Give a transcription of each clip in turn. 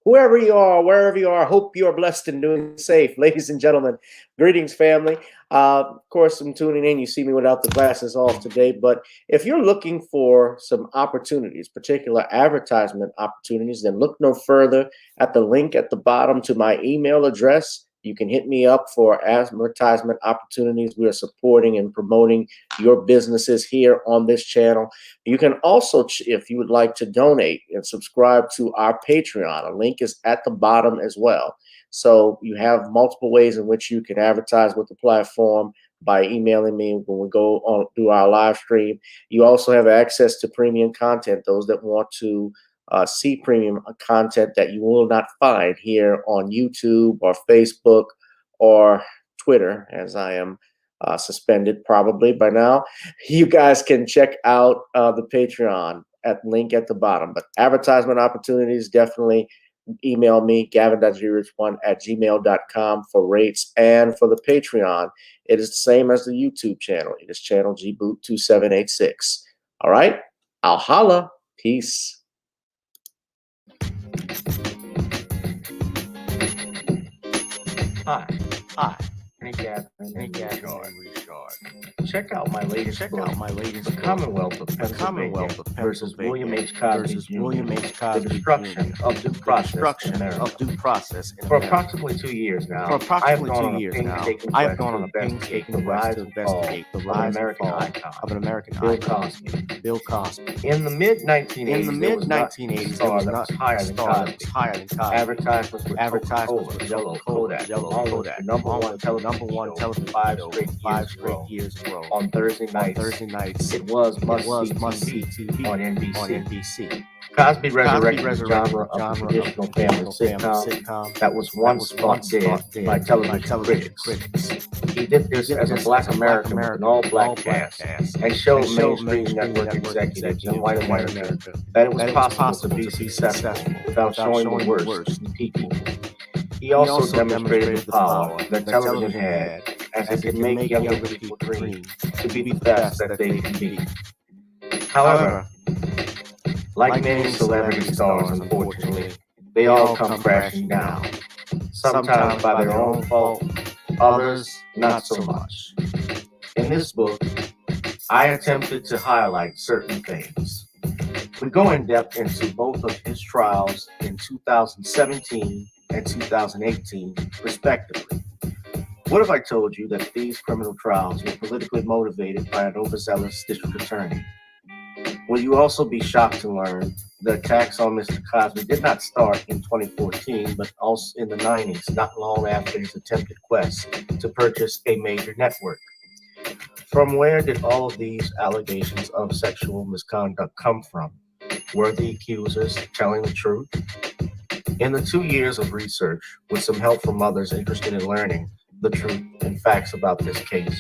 whoever you are, wherever you are, hope you are blessed and doing safe. Ladies and gentlemen, greetings, family. Of course, I'm tuning in. You see me without the glasses off today, but if you're looking for some opportunities, particular advertisement opportunities, then look no further at the link at the bottom to my email address. You can hit me up for advertisement opportunities. We are supporting and promoting your businesses here on this channel. You can also, if you would like to donate and subscribe to our Patreon, a link is at the bottom as well. So you have multiple ways in which you can advertise with the platform by emailing me when we go on do our live stream. You also have access to premium content, those that want to see premium content that you will not find here on YouTube or Facebook or Twitter, as I am suspended probably by now. You guys can check out the Patreon at link at the bottom. But advertisement opportunities, definitely email me, gavin.grich1@gmail.com for rates. And for the Patreon, it is the same as the YouTube channel. It is channel gboot2786. All right, I'll holla. Peace. Hi. Hey Gavin. Check out my latest book, The Commonwealth of Pennsylvania versus William H. Cosby Jr. The Destruction of Due Process in America. For approximately 2 years now, I have gone on a painstaking quest to investigate the rise and fall of an American icon, Bill Cosby. In the mid-1980s, there was not a star that was higher than Cosby. Advertisements with Coca-Cola, Zelle, Kodak, along with the number one television show 5 straight years in a row. On Thursday nights, it was must-see TV on NBC. Cosby resurrected the genre of the traditional family sitcom that was once thought dead by television critics. He did this as a black American with an all-black cast and showed mainstream network executives and white America that it was possible to be successful without showing the worst in people. He also demonstrated the power that television had, as it could make younger people dream to be the best that they can be. However, like many celebrity stars, unfortunately, they all come crashing down. Sometimes by their own fault, others not so much. In this book, I attempted to highlight certain things. We go in depth into both of his trials in 2017 and 2018, respectively. What if I told you that these criminal trials were politically motivated by an overzealous district attorney? Will you also be shocked to learn the attacks on Mr. Cosby did not start in 2014, but also in the 90s, not long after his attempted quest to purchase a major network? From where did all of these allegations of sexual misconduct come from? Were the accusers telling the truth? In the 2 years of research, with some help from others interested in learning the truth and facts about this case,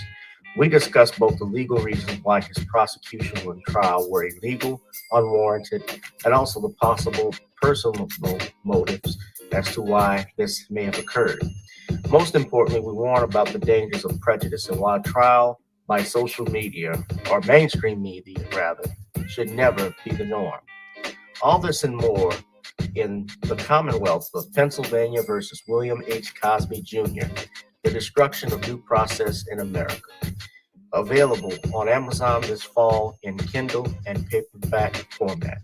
we discussed both the legal reasons why his prosecution and trial were illegal, unwarranted, and also the possible personal motives as to why this may have occurred. Most importantly, we warn about the dangers of prejudice and why a trial by social media, or mainstream media rather, should never be the norm. All this and more in The Commonwealth of Pennsylvania versus William H. Cosby Jr., The Destruction of Due Process in America. Available on Amazon this fall in Kindle and paperback format.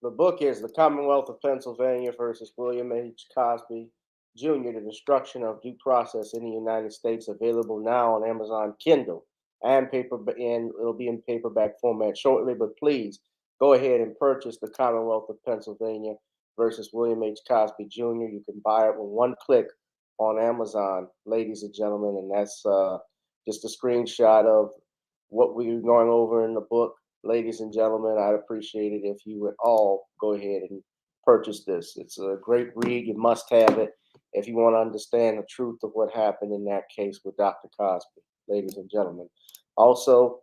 The book is The Commonwealth of Pennsylvania versus William H. Cosby Jr., The Destruction of Due Process in the United States, available now on Amazon Kindle and and it'll be in paperback format shortly. But please go ahead and purchase The Commonwealth of Pennsylvania versus William H. Cosby Jr. You can buy it with one click on Amazon, ladies and gentlemen, and that's just a screenshot of what we're going over in the book. Ladies and gentlemen, I'd appreciate it if you would all go ahead and purchase this. It's a great read. You must have it if you want to understand the truth of what happened in that case with Dr. Cosby, ladies and gentlemen. Also,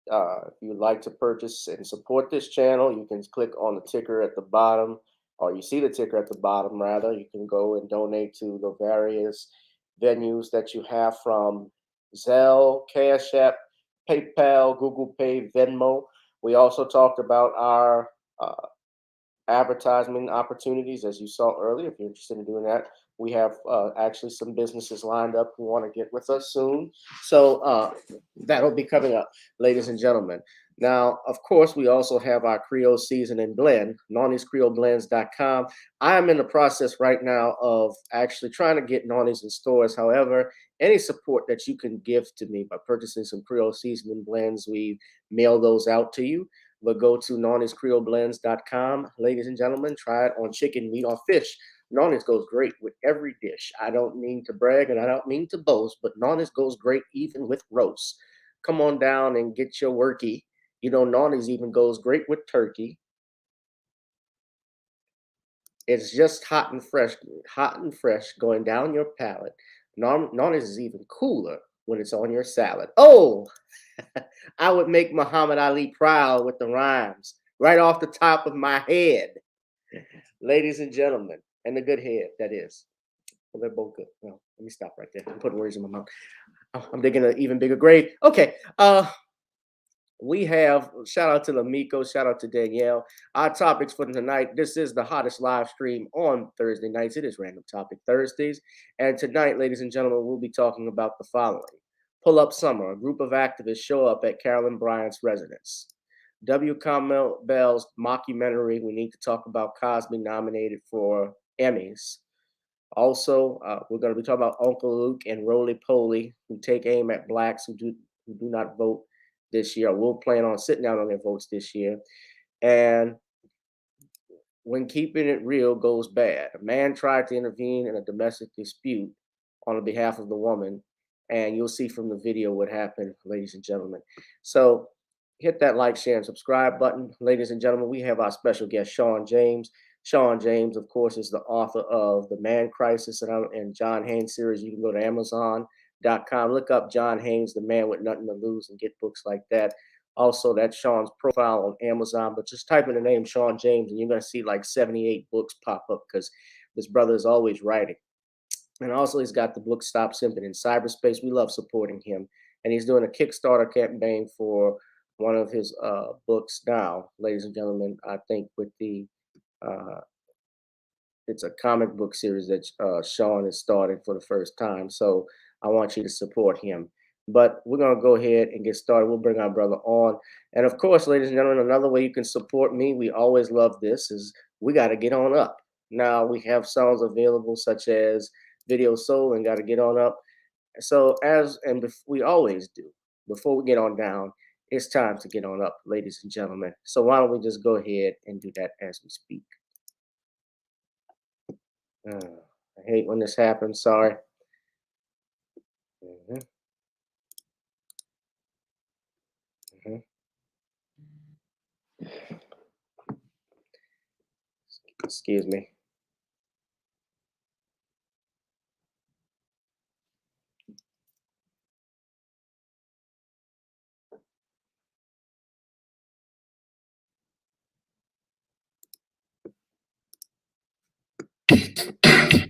if you'd like to purchase and support this channel, you can click on the ticker at the bottom or you see the ticker at the bottom, rather, you can go and donate to the various venues that you have, from Zelle, Cash App, PayPal, Google Pay, Venmo. We also talked about our advertisement opportunities, as you saw earlier. If you're interested in doing that, we have actually some businesses lined up who want to get with us soon. So that'll be coming up, ladies and gentlemen. Now, of course, we also have our Creole Season and Blend, NawniesCreoleBlends.com. I am in the process right now of actually trying to get Nawnies in stores. However, any support that you can give to me by purchasing some Creole Season and Blends, we mail those out to you. But go to NawniesCreoleBlends.com, ladies and gentlemen. Try it on chicken, meat, or fish. Nawnies goes great with every dish. I don't mean to brag and I don't mean to boast, but Nawnies goes great even with roast. Come on down and get your worky. You know, Nawnies even goes great with turkey. It's just hot and fresh going down your palate. Nawnies is even cooler when it's on your salad. Oh, I would make Muhammad Ali proud with the rhymes right off the top of my head. Ladies and gentlemen, and the good head, that is. Well, they're both good. Well, let me stop right there. I'm putting words in my mouth. I'm digging an even bigger grave. Okay. We have, shout out to Lamiko, shout out to Danielle. Our topics for tonight: this is the hottest live stream on Thursday nights. It is Random Topic Thursdays. And tonight, ladies and gentlemen, we'll be talking about the following. Pull Up Summer. A group of activists show up at Carolyn Bryant's residence. Kamau Bell's mockumentary, We Need to Talk About Cosby, nominated for Emmys. Also, we're going to be talking about Uncle Luke and Roly Poly, who take aim at blacks who do not vote this year. We'll plan on sitting down on their votes this year. And when keeping it real goes bad, a man tried to intervene in a domestic dispute on behalf of the woman, and you'll see from the video what happened, ladies and gentlemen. So hit that like, share, and subscribe button. Ladies and gentlemen, we have our special guest, Shawn James. Shawn James, of course, is the author of The Man Crisis and John Haynes series. You can go to Amazon.com, look up John Haynes, The Man with Nothing to Lose, and get books like that. Also, that's Shawn's profile on Amazon, but just type in the name Shawn James and you're going to see like 78 books pop up, because this brother is always writing. And also, he's got the book Stop Simping in Cyberspace. We love supporting him. And he's doing a Kickstarter campaign for one of his books now, ladies and gentlemen. I think with the it's a comic book series that Shawn is starting for the first time. So I want you to support him. But we're going to go ahead and get started. We'll bring our brother on. And of course, ladies and gentlemen, another way you can support me, we always love this, is we got to get on up. Now, we have songs available such as Video Soul and Got to Get On Up. So we always do, before we get on down, it's time to get on up, ladies and gentlemen. So why don't we just go ahead and do that as we speak. I hate when this happens. Sorry. Excuse me.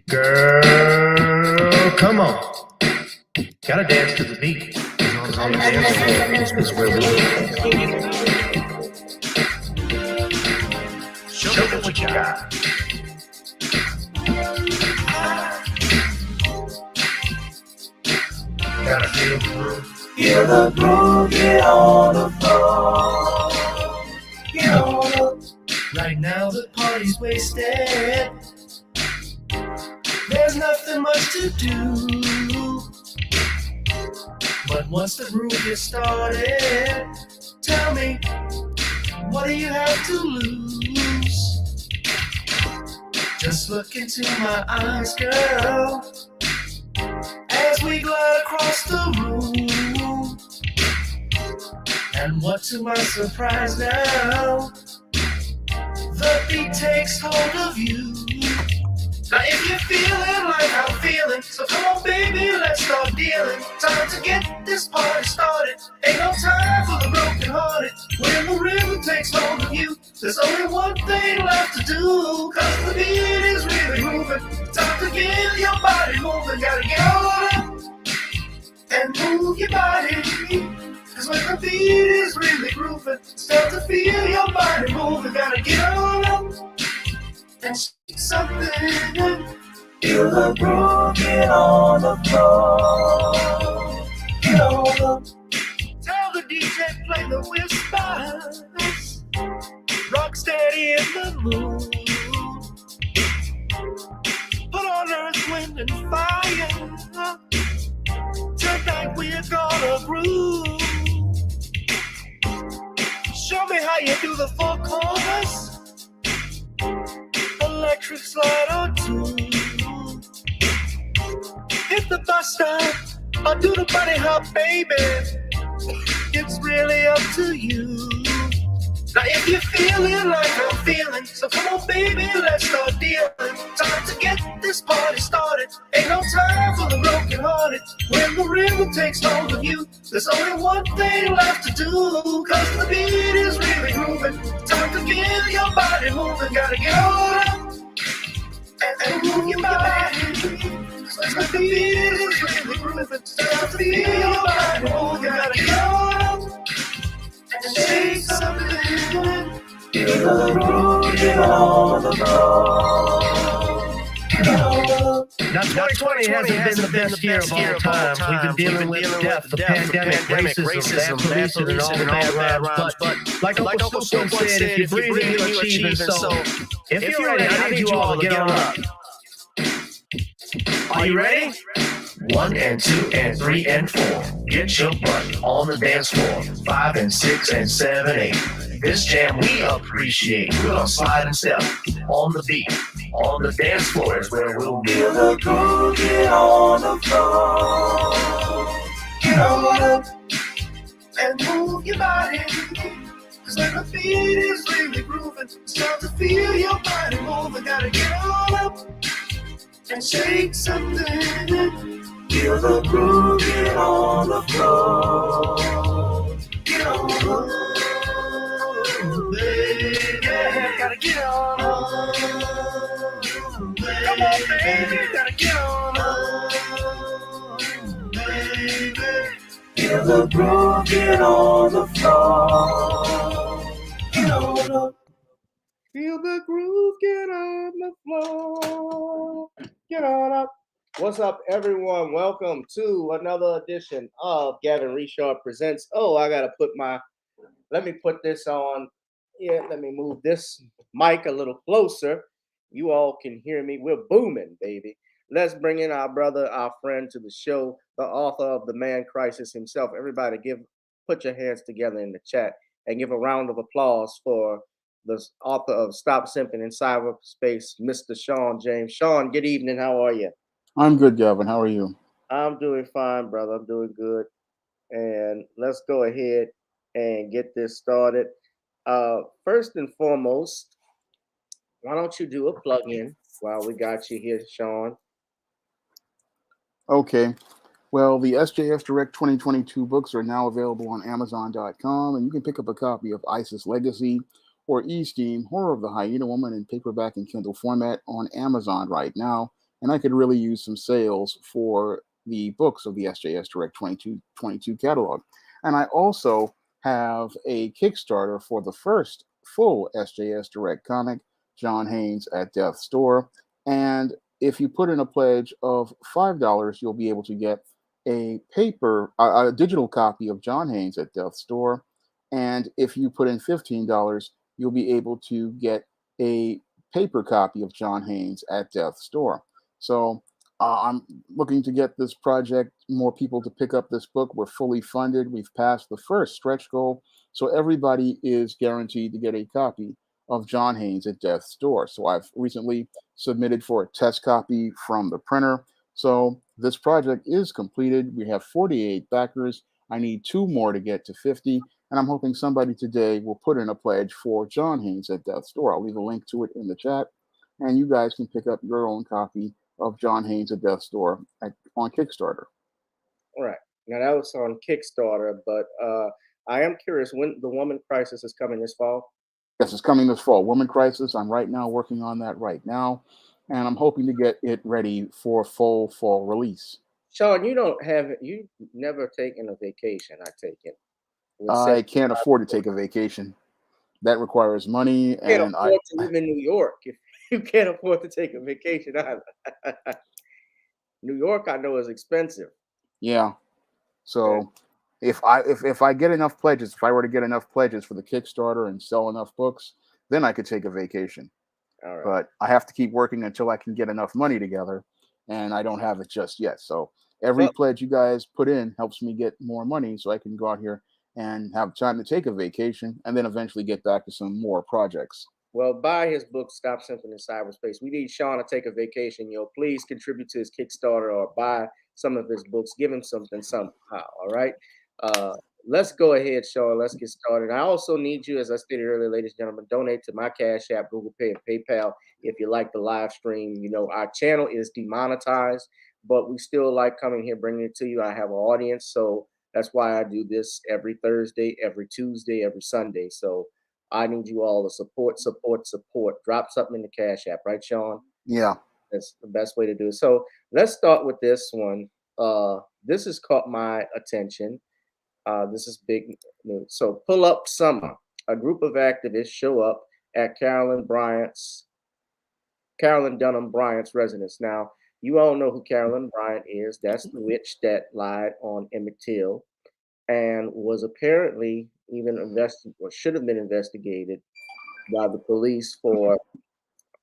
Girl, come on. Gotta dance to the beat. Cause on the dance floor is where we show me what you got. Gotta feel the groove. Feel the groove, get on the floor. Get on up. Right now the party's wasted. There's nothing much to do. But once the groove gets started, tell me, what do you have to lose? Just look into my eyes, girl, as we glide across the room. And what to my surprise now, the beat takes hold of you. Now if you're feeling like I'm feeling, so come on baby, let's start dealing. Time to get this party started. Ain't no time for the broken hearted. When the rhythm takes hold of you, There's only one thing left to do, cause the beat is really moving. Time to get your body moving. Gotta get on up and move your body. Cause when the beat is really grooving, start to feel your body moving. Gotta get on up and shake something. Feel the groove, get on the floor. Get on up. Tell the DJ play the whispers. Rock steady in the mood. Put on earth, wind, and fire. Tonight we're gonna groove. Show me how you do the four corners. Electric slide or two. Hit the bus stop or do the bunny hop, baby. It's really up to you. Now if you're feeling like I'm feeling, so come on baby, let's start dealing. Time to get this party started. Ain't no time for the broken hearted. When the rhythm takes hold of you, there's only one thing left to do. Cause the beat is really grooving. Time to get your body moving. Gotta get on up and move your body. Cause the beat is really grooving. Time to feel your body moving. Gotta get on up and shake something. Feel the groove, get on the floor. Now, 2020 hasn't been the best year of all time. We've been dealing with death, the pandemic, racism, bad policing, and all the bad rhymes. But like Uncle Silk once said, if you're breathing, you're achieving. So if you're ready, I need you all to get on up. Are you ready? 1 and 2 and 3 and 4. Get your butt on the dance floor. 5 and 6 and 7, 8. This jam we appreciate. We're gonna slide and step on the beat. On the dance floor is where we'll be. Feel the groove, get on the floor. Get on up and move your body. Cause when the beat is really grooving, it's time to feel your body moving. Gotta get on up and shake something. Feel the groove, get on the floor. Get on up, baby. Yeah, gotta get on up. Come on, baby, gotta get on up, baby. Feel the groove, get on the floor. Get on up. Feel the groove, get on the floor. Get on up. What's up, everyone? Welcome to another edition of Gavin Richard Presents. Oh, I gotta let me put this on. Yeah, let me move this mic a little closer. You all can hear me. We're booming, baby. Let's bring in our brother, our friend to the show, the author of The Man Crisis himself. Everybody put your hands together in the chat and give a round of applause for the author of Stop Simping in Cyberspace, Mr. Shawn James. Shawn, good evening. How are you? I'm good, Gavin. How are you? I'm doing fine, brother. I'm doing good. And let's go ahead and get this started. First and foremost, why don't you do a plug-in while we got you here, Shawn? Okay. Well, the SJS Direct 2022 books are now available on Amazon.com, and you can pick up a copy of ISIS Legacy or E-Steam, Horror of the Hyena Woman in paperback and Kindle format on Amazon right now. And I could really use some sales for the books of the SJS Direct 2022 catalog. And I also have a Kickstarter for the first full SJS Direct comic, John Haynes at Death's Door. And if you put in a pledge of $5, you'll be able to get a digital copy of John Haynes at Death's Door. And if you put in $15, you'll be able to get a paper copy of John Haynes at Death's Door. So I'm looking to get this project, more people to pick up this book. We're fully funded. We've passed the first stretch goal. So everybody is guaranteed to get a copy of John Haynes at Death's Door. So I've recently submitted for a test copy from the printer. So this project is completed. We have 48 backers. I need 2 more to get to 50. And I'm hoping somebody today will put in a pledge for John Haynes at Death's Door. I'll leave a link to it in the chat. And you guys can pick up your own copy of John Haynes at Death's Door on Kickstarter. All right. Now that was on Kickstarter, but I am curious when The Woman Crisis is coming this fall. Yes, it's coming this fall. Woman Crisis. I'm right now working on that right now, and I'm hoping to get it ready for full fall release. Shawn, you never taken a vacation, I take it. With I can't 75, afford to take a vacation. That requires money, you can't and afford to live in New York if you can't afford to take a vacation either. New York, I know, is expensive. yeah. Okay. So if I get enough pledges, if I were to get enough pledges for the Kickstarter and sell enough books, then I could take a vacation. All right. But I have to keep working until I can get enough money together, and I don't have it just yet. So every Well, pledge you guys put in helps me get more money, so I can go out here and have time to take a vacation, and then eventually get back to some more projects. well, buy his book, Stop Simping in Cyberspace. We need Shawn to take a vacation. Please contribute to his Kickstarter or buy some of his books. Give him something somehow. All right. Uh, let's go ahead, Shawn. Let's get started. I also need you, as I stated earlier, ladies and gentlemen, donate to my Cash App, Google Pay, and PayPal if you like the live stream. Our channel is demonetized, but we still like coming here, bringing it to you. I have an audience, so that's why I do this every Thursday, every Tuesday, every Sunday. So I need you all to support, support, support. Drop something in the Cash App, right, Shawn? Yeah, That's the best way to do it. So let's start with this one. This has caught my attention. This is big news. So pull up summer. A group of activists show up at Carolyn Dunham Bryant's residence. Now, you all know who Carolyn Bryant is. That's the witch that lied on Emmett Till and was apparently even investigated or should have been investigated by the police for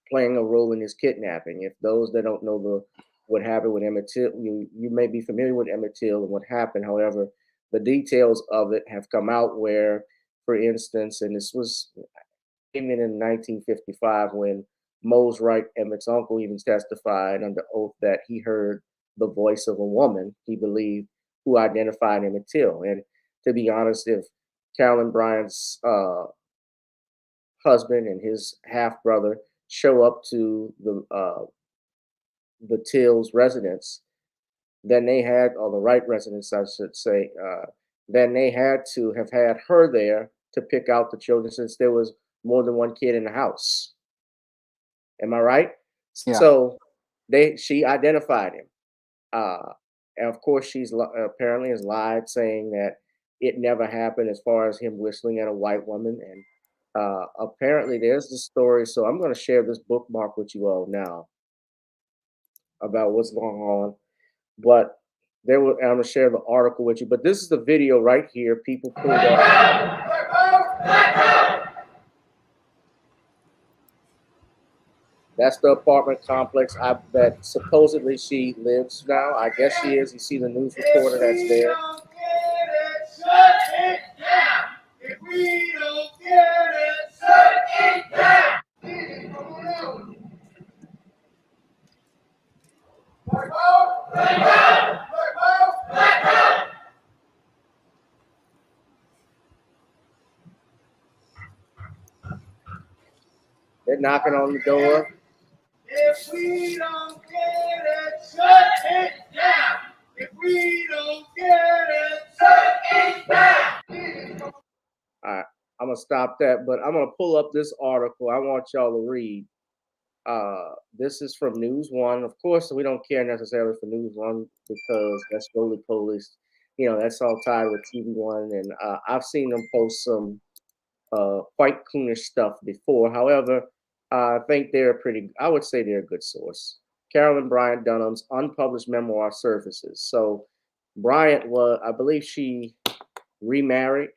playing a role in his kidnapping. If those that don't know what happened with Emmett Till, you may be familiar with Emmett Till and what happened. However, the details of it have come out where, for instance, and this was even in 1955 when Mose Wright, Emmett's uncle, even testified under oath that he heard the voice of a woman he believed who identified Emmett Till. And to be honest, if Carolyn Bryant's husband and his half brother show up to the Till's residence, then they had, or the Wright residence, I should say, then they had to have had her there to pick out the children since there was more than one kid in the house. Am I right? yeah, So she identified him. Uh, and of course, apparently has lied, saying that it never happened as far as him whistling at a white woman. And apparently, there's the story. So I'm going to share this bookmark with you all now about what's going on. But I'm going to share the article with you. But this is the video right here. People pulled up. That's the apartment complex that supposedly she lives now. I guess she is. You see the news reporter that's there. If we don't get it, shut it down. They're knocking on the door. If we don't get it, shut it down. If we don't get it, shut it down. All right, I'm gonna stop that, but I'm gonna pull up this article. I want y'all to read. This is from News One. Of course, we don't care necessarily for News One because that's roly police. That's all tied with TV One, and I've seen them post some quite cleanish stuff before. However, I think I would say they're a good source. Carolyn Bryant Dunham's unpublished memoir surfaces. So Bryant I believe she remarried.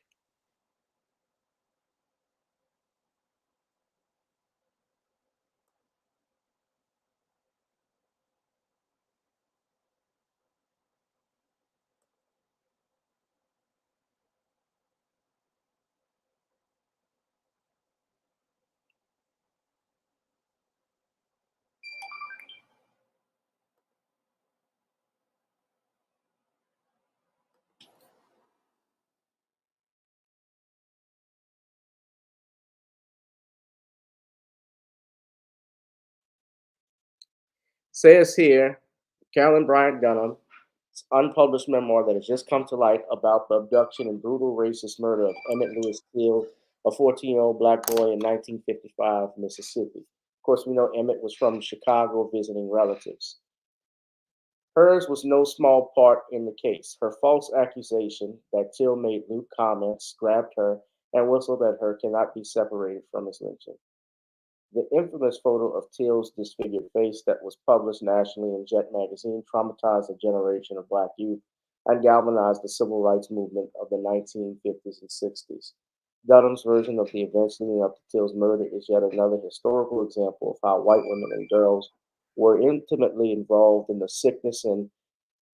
Says here, Carolyn Bryant Dunham's unpublished memoir that has just come to light about the abduction and brutal racist murder of Emmett Lewis Till a 14-year-old black boy in 1955, Mississippi. Of course, we know Emmett was from Chicago visiting relatives. Hers was no small part in the case. Her false accusation that Till made lewd comments, grabbed her, and whistled at her cannot be separated from his lynching. The infamous photo of Till's disfigured face that was published nationally in Jet magazine traumatized a generation of black youth and galvanized the civil rights movement of the 1950s and 60s. Dunham's version of the events leading up to Till's murder is yet another historical example of how white women and girls were intimately involved in the sickness and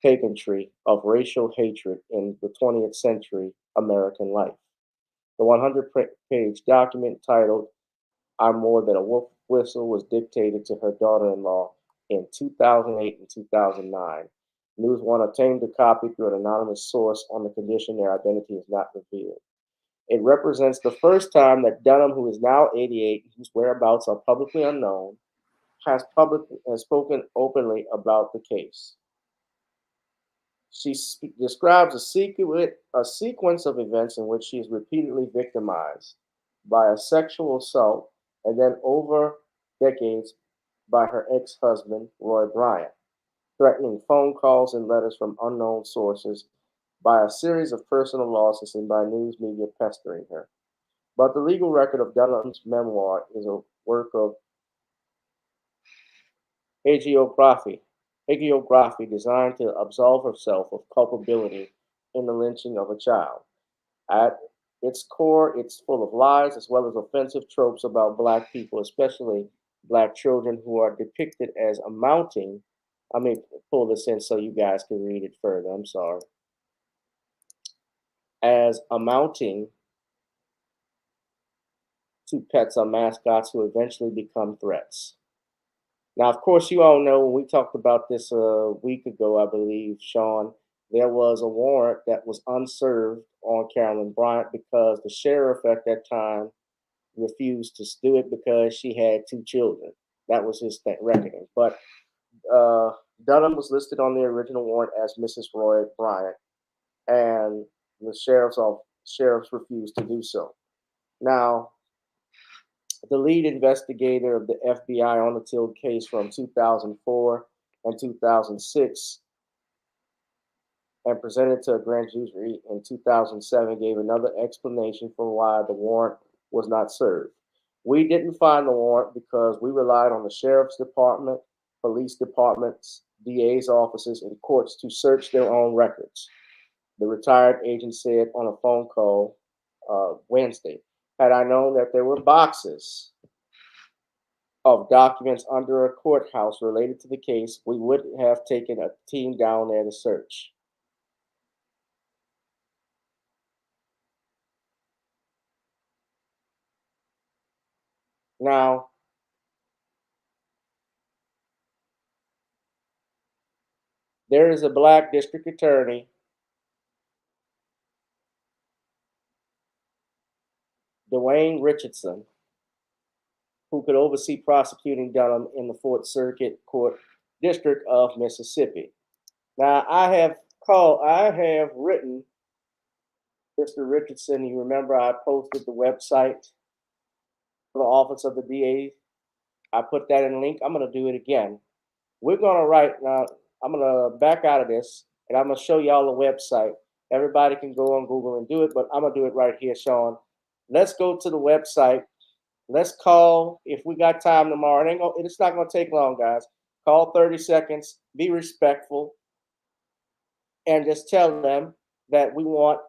pageantry of racial hatred in the 20th century American life. The 100-page document titled I'm More Than a Wolf Whistle was dictated to her daughter-in-law in 2008 and 2009. News One obtained a copy through an anonymous source on the condition their identity is not revealed. It represents the first time that Dunham, who is now 88, whose whereabouts are publicly unknown, has spoken openly about the case. She describes a sequence of events in which she is repeatedly victimized by a sexual assault and then over decades by her ex-husband, Roy Bryant, threatening phone calls and letters from unknown sources, by a series of personal losses, and by news media pestering her. But the legal record of Dunham's memoir is a work of hagiography designed to absolve herself of culpability in the lynching of a child. At its core, it's full of lies as well as offensive tropes about Black people, especially Black children, who are depicted as amounting. Let me pull this in so you guys can read it further. I'm sorry. As amounting to pets or mascots who eventually become threats. Now, of course, you all know when we talked about this a week ago, I believe, Shawn, there was a warrant that was unserved on Carolyn Bryant because the sheriff at that time refused to do it because she had 2 children. That was his reckoning. But Dunham was listed on the original warrant as Mrs. Roy Bryant, and the sheriffs refused to do so. Now, the lead investigator of the FBI on the Till case from 2004 and 2006 and presented to a grand jury in 2007 gave another explanation for why the warrant was not served. We didn't find the warrant because we relied on the sheriff's department, police departments, DA's offices, and courts to search their own records. The retired agent said on a phone call Wednesday, had I known that there were boxes of documents under a courthouse related to the case, we would have taken a team down there to search. Now, there is a Black district attorney, Dwayne Richardson, who could oversee prosecuting Dunham in the Fourth Circuit Court District of Mississippi. Now, I have written Mr. Richardson. You remember I posted the website for the Office of the DA. I put that in a link. I'm going to do it again. We're going to write now. I'm going to back out of this, and I'm going to show y'all the website. Everybody can go on Google and do it, but I'm going to do it right here, Shawn. Let's go to the website. Let's call, if we got time tomorrow. It's not going to take long, guys. Call 30 seconds. Be respectful. And just tell them that we want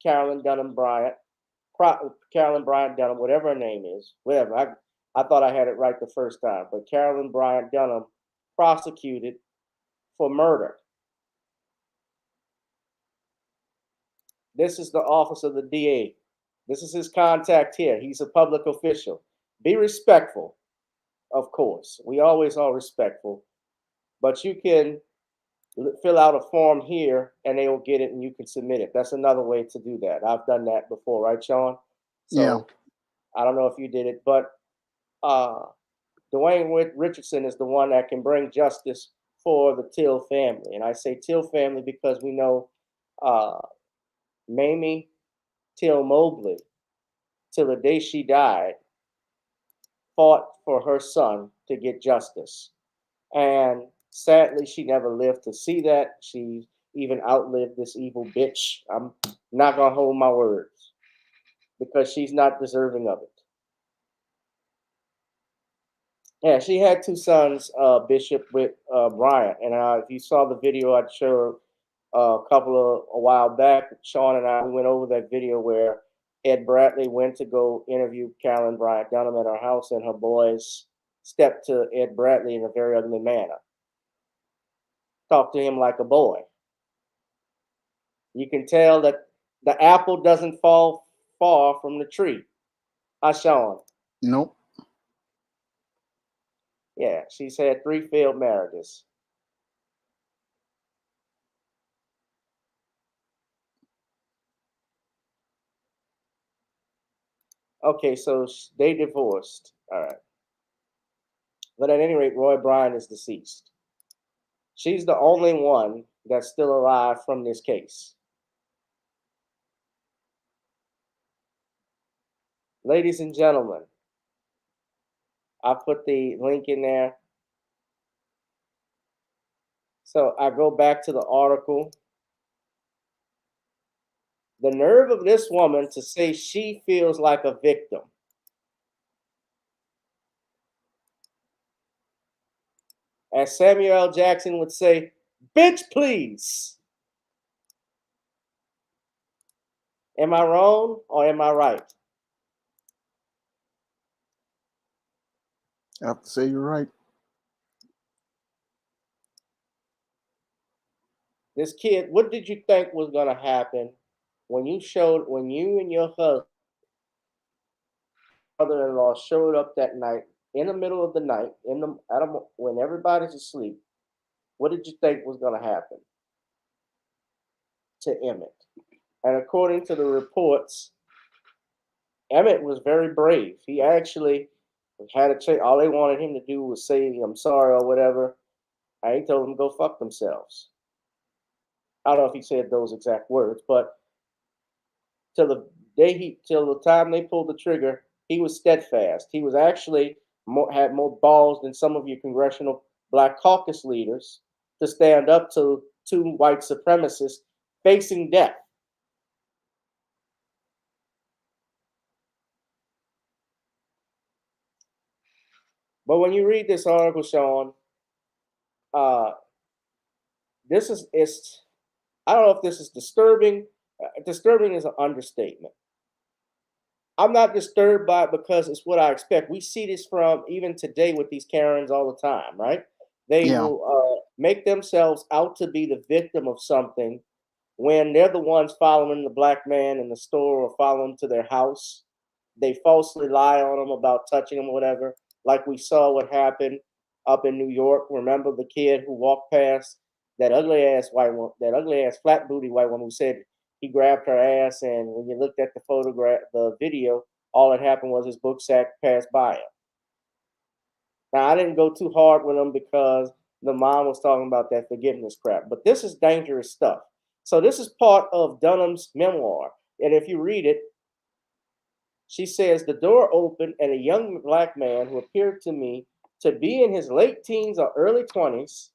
Carolyn Bryant Dunham, whatever her name is, whatever. I thought I had it right the first time, but Carolyn Bryant Dunham prosecuted for murder. This is the office of the DA. This is his contact here. He's a public official. Be respectful, of course. We always are respectful, but you can fill out a form here and they will get it and you can submit it. That's another way to do that. I've done that before, right, Shawn? So, yeah. I don't know if you did it, but Dwayne Richardson is the one that can bring justice for the Till family. And I say Till family because we know Mamie Till Mobley till the day she died, fought for her son to get justice. And sadly, she never lived to see that. She even outlived this evil bitch. I'm not going to hold my words because she's not deserving of it. Yeah, she had two sons, Bishop with Bryant. And if you saw the video I showed a while back, Shawn and I, we went over that video where Ed Bradley went to go interview Carolyn Bryant Dunham at her house, and her boys stepped to Ed Bradley in a very ugly manner. Talked to him like a boy. You can tell that the apple doesn't fall far from the tree. Shawn. Nope. Yeah, she's had 3 failed marriages. Okay, so they divorced. All right. But at any rate, Roy Bryant is deceased. She's the only one that's still alive from this case. Ladies and gentlemen, I put the link in there. So I go back to the article. The nerve of this woman to say she feels like a victim. As Samuel L. Jackson would say, bitch, please. Am I wrong or am I right? I have to say you're right. This kid, what did you think was going to happen when you and your husband, brother-in-law showed up that night in the middle of the night when everybody's asleep? What did you think was going to happen to Emmett? And according to the reports, Emmett was very brave. He actually had a change. All they wanted him to do was say, I'm sorry or whatever. I told them to go fuck themselves. I don't know if he said those exact words, but till the time they pulled the trigger, he was steadfast. He was actually had more balls than some of your congressional Black Caucus leaders to stand up to 2 white supremacists facing death. But when you read this article, Shawn, uh, it's I don't know if this is disturbing. Disturbing is an understatement. I'm not disturbed by it because it's what I expect. We see this from even today with these Karens all the time, right? They will make themselves out to be the victim of something when they're the ones following the black man in the store or following him to their house. They falsely lie on them about touching them or whatever, like we saw what happened up in New York. Remember the kid who walked past that ugly ass flat booty white woman who said he grabbed her ass, and when you looked at the video, all that happened was his book sack passed by him. Now I didn't go too hard with him because the mom was talking about that forgiveness crap, but this is dangerous stuff. So this is part of Dunham's memoir, and if you read it, she says the door opened and a young black man who appeared to me to be in his late teens or early 20s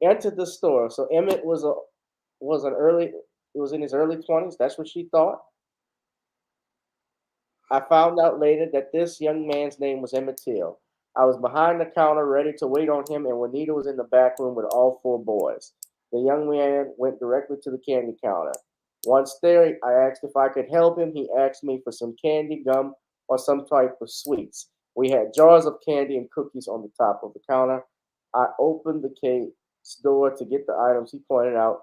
entered the store. So Emmett was in his early 20s. That's what she thought. I found out later that this young man's name was Emmett Till. I was behind the counter ready to wait on him, and Juanita was in the back room with all 4 boys. The young man went directly to the candy counter. Once there, I asked if I could help him. He asked me for some candy, gum, or some type of sweets. We had jars of candy and cookies on the top of the counter. I opened the case door to get the items he pointed out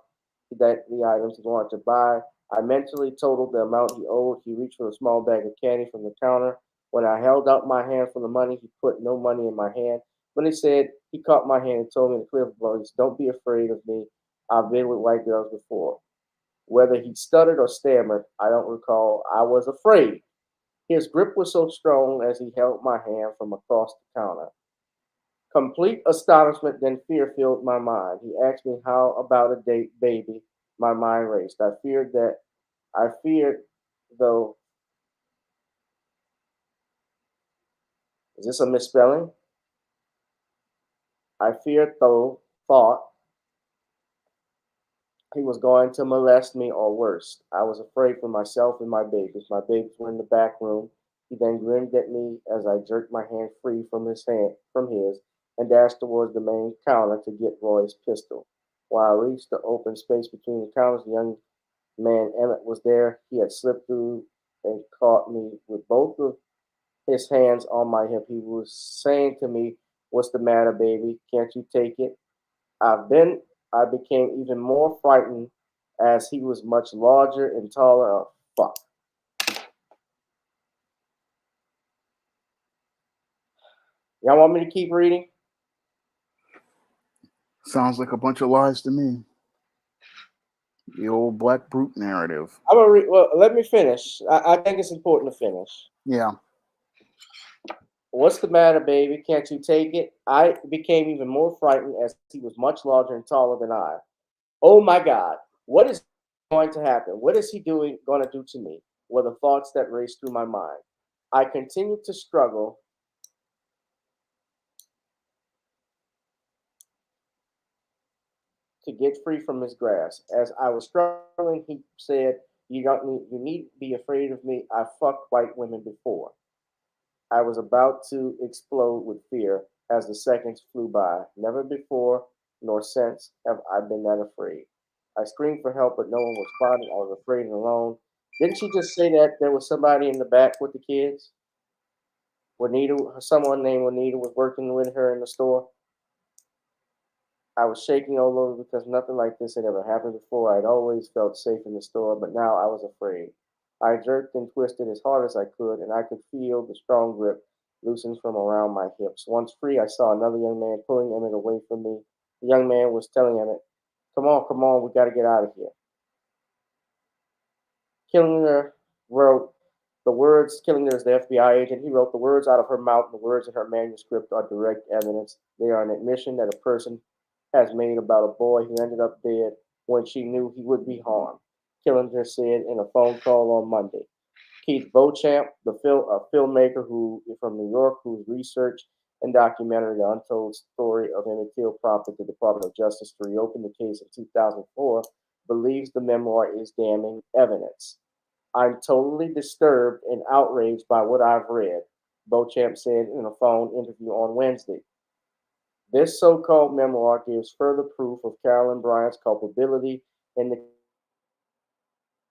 that the items he wanted to buy. I mentally totaled the amount he owed. He reached for a small bag of candy from the counter. When I held out my hand for the money, he put no money in my hand. But he said he caught my hand and told me in a clear voice, "Don't be afraid of me. I've been with white girls before." Whether he stuttered or stammered, I don't recall. I was afraid. His grip was so strong as he held my hand from across the counter. Complete astonishment, then fear filled my mind. He asked me how about a date, baby. My mind raced. I feared, though, Is this a misspelling? I feared, though, thought he was going to molest me or worse. I was afraid for myself and my babies. My babies were in the back room. He then grinned at me as I jerked my hand free from his and dashed towards the main counter to get Roy's pistol. While I reached the open space between the counters, the young man Emmett was there. He had slipped through and caught me with both of his hands on my hip. He was saying to me, "What's the matter, baby? Can't you take it?" Then I became even more frightened as he was much larger and taller. Oh, fuck. Y'all want me to keep reading? Sounds like a bunch of lies to me. The old black brute narrative. I'm gonna read. Well, let me finish. I think it's important to finish. Yeah. What's the matter, baby? Can't you take it? I became even more frightened as he was much larger and taller than I. Oh my God, what is going to happen? What is he going to do to me? Were the thoughts that raced through my mind. I continued to struggle to get free from his grasp. As I was struggling, he said, You need to be afraid of me. I fucked white women before." I was about to explode with fear as the seconds flew by. Never before nor since have I been that afraid. I screamed for help, but no one was responding. I was afraid and alone. Didn't she just say that there was somebody in the back with the kids? Someone named Juanita was working with her in the store. I was shaking all over because nothing like this had ever happened before. I'd always felt safe in the store, but now I was afraid. I jerked and twisted as hard as I could, and I could feel the strong grip loosen from around my hips. Once free, I saw another young man pulling Emmett away from me. The young man was telling Emmett, come on, we got to get out of here." Killinger wrote Killinger is the FBI agent. He wrote, "The words out of her mouth and the words in her manuscript are direct evidence. They are an admission that a person has made about a boy who ended up dead when she knew he would be harmed," Killinger said in a phone call on Monday. Keith Beauchamp, a filmmaker from New York, whose research and documentary The Untold Story of Emmett Till prompted the Department of Justice to reopen the case in 2004, believes the memoir is damning evidence. "I'm totally disturbed and outraged by what I've read," Beauchamp said in a phone interview on Wednesday. This so-called memoir gives further proof of Carolyn Bryant's culpability in the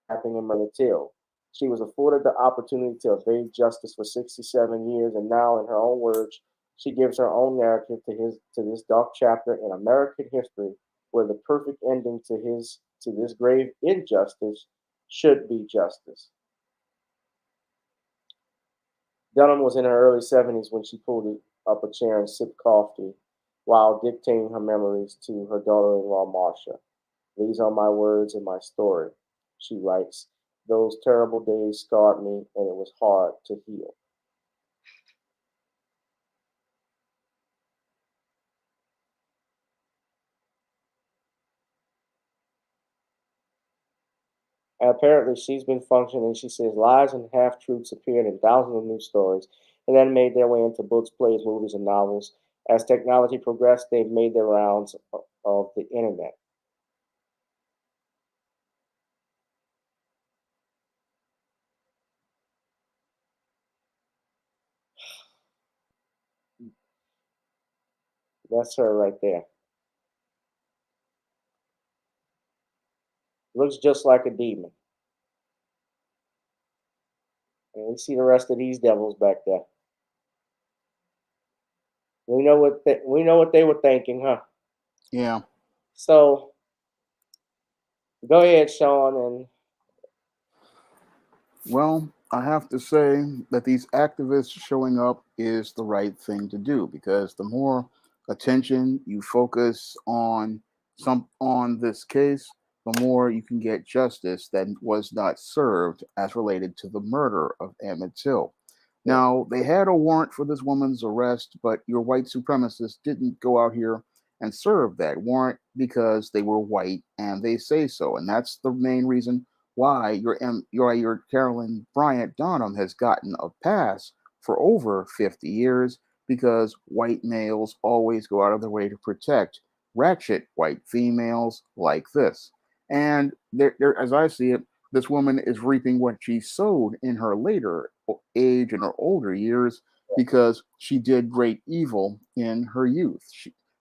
kidnapping and murder Till. She was afforded the opportunity to evade justice for 67 years, and now, in her own words, she gives her own narrative to this dark chapter in American history, where the perfect ending to this grave injustice should be justice. Dunham was in her early 70s when she pulled up a chair and sipped coffee while dictating her memories to her daughter-in-law, Marcia. "These are my words and my story," she writes. "Those terrible days scarred me, and it was hard to heal." And apparently, she's been functioning. She says lies and half truths appeared in thousands of news stories and then made their way into books, plays, movies, and novels. As technology progressed, they've made their rounds of the internet. That's her right there. Looks just like a demon. And we see the rest of these devils back there. We know what they were thinking, huh? Yeah. So go ahead, Shawn, and Well, I have to say that these activists showing up is the right thing to do, because the more attention you focus on this case, the more you can get justice that was not served as related to the murder of Emmett Till. yeah, Now, they had a warrant for this woman's arrest, but your white supremacists didn't go out here and serve that warrant because they were white and they say so. And that's the main reason why your Carolyn Bryant Donham has gotten a pass for over 50 years because white males always go out of their way to protect ratchet white females like this. And as I see it, this woman is reaping what she sowed in her later age and her older years because she did great evil in her youth.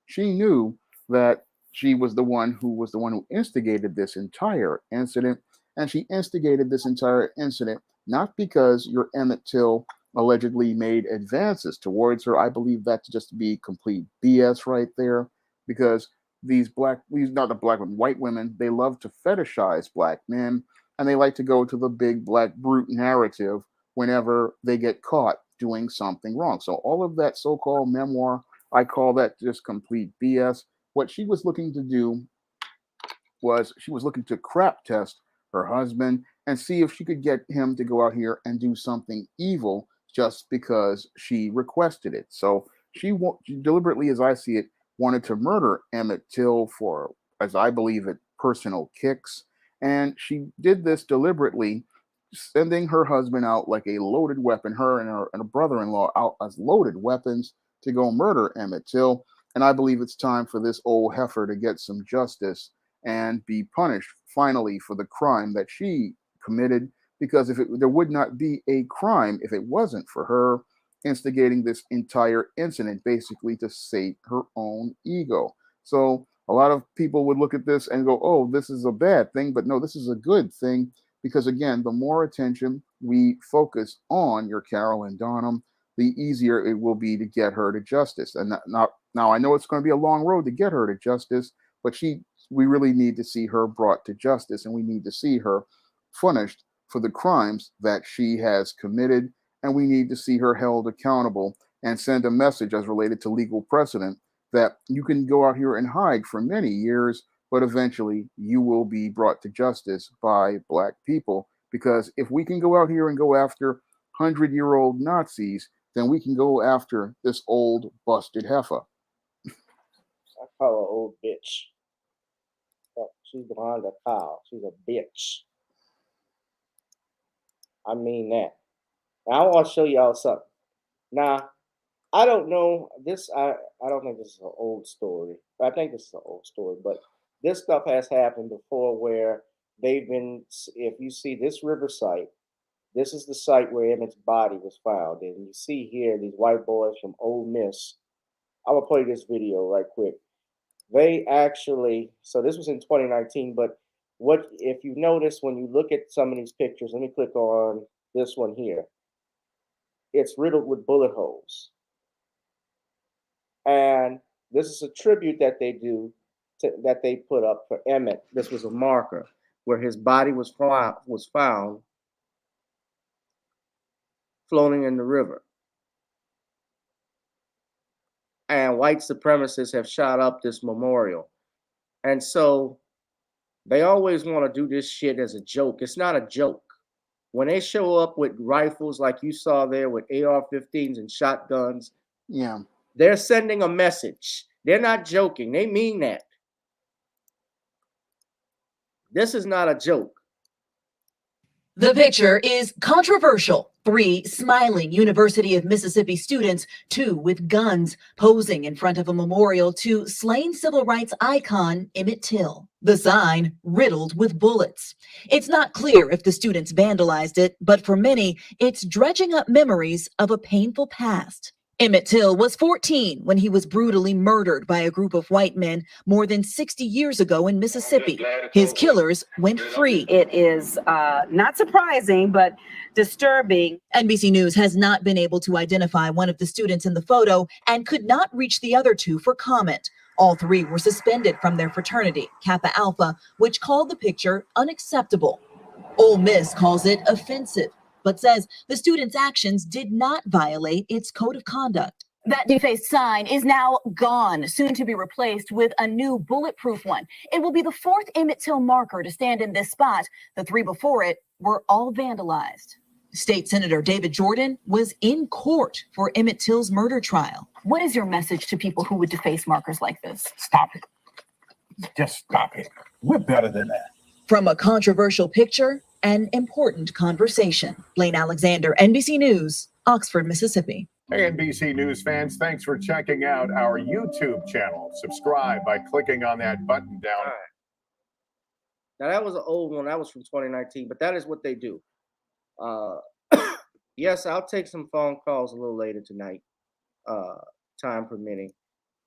She knew that she was the one who instigated this entire incident, and she instigated this entire incident not because your Emmett Till allegedly made advances towards her. I believe that to just be complete BS right there, because these not the black women, white women, they love to fetishize black men, and they like to go to the big black brute narrative whenever they get caught doing something wrong. So all of that so-called memoir, I call that just complete BS. What she was looking to do was she was looking to crap test her husband and see if she could get him to go out here and do something evil just because she requested it. So she deliberately, as I see it, wanted to murder Emmett Till for, as I believe it, personal kicks. And she did this deliberately, sending her husband out like a loaded weapon, her and her brother-in-law out as loaded weapons to go murder Emmett Till. And I believe it's time for this old heifer to get some justice and be punished finally for the crime that she committed, because there would not be a crime if it wasn't for her instigating this entire incident basically to sate her own ego. So a lot of people would look at this and go, oh, this is a bad thing, but no, this is a good thing, because again, the more attention we focus on your Carolyn Donham, the easier it will be to get her to justice. And now I know it's going to be a long road to get her to justice, but we really need to see her brought to justice, and we need to see her punished for the crimes that she has committed, and we need to see her held accountable and send a message as related to legal precedent that you can go out here and hide for many years, but eventually you will be brought to justice by black people. Because if we can go out here and go after 100-year-old Nazis, then we can go after this old busted heifer. I call her old bitch. She's behind the cow. She's a bitch. I mean that. Now I want to show y'all something. Now, I don't know this. I don't think this is an old story. I think this is an old story, but this stuff has happened before where they've been. If you see this river site, this is the site where Emmett's body was found, and you see here these white boys from Ole Miss. I'm gonna play this video right quick. They actually, so this was in 2019, but what if you notice when you look at some of these pictures, let me click on this one here. It's riddled with bullet holes. And this is a tribute that they do, that they put up for Emmett. This was a marker where his body was found floating in the river. And white supremacists have shot up this memorial. And so they always want to do this shit as a joke. It's not a joke. When they show up with rifles like you saw there with AR-15s and shotguns, yeah, they're sending a message. They're not joking. They mean that. This is not a joke. The picture is controversial. 3 smiling University of Mississippi students, 2 with guns, posing in front of a memorial to slain civil rights icon Emmett Till. The sign riddled with bullets. It's not clear if the students vandalized it, but for many, it's dredging up memories of a painful past. Emmett Till was 14 when he was brutally murdered by a group of white men more than 60 years ago in Mississippi. His killers went free. It is not surprising, but disturbing. NBC News has not been able to identify one of the students in the photo and could not reach the other 2 for comment. All 3 were suspended from their fraternity, Kappa Alpha, which called the picture unacceptable. Ole Miss calls it offensive, but says the students' actions did not violate its code of conduct. That defaced sign is now gone, soon to be replaced with a new bulletproof one. It will be the 4th Emmett Till marker to stand in this spot. The 3 before it were all vandalized. State Senator David Jordan was in court for Emmett Till's murder trial. What is your message to people who would deface markers like this? Stop it. Just stop it. We're better than that. From a controversial picture, an important conversation. Blaine Alexander, NBC News, Oxford, Mississippi. Hey, NBC News fans, thanks for checking out our YouTube channel. Subscribe by clicking on that button down. Now that was an old one. That was from 2019, but that is what they do. Yes, I'll take some phone calls a little later tonight, time permitting.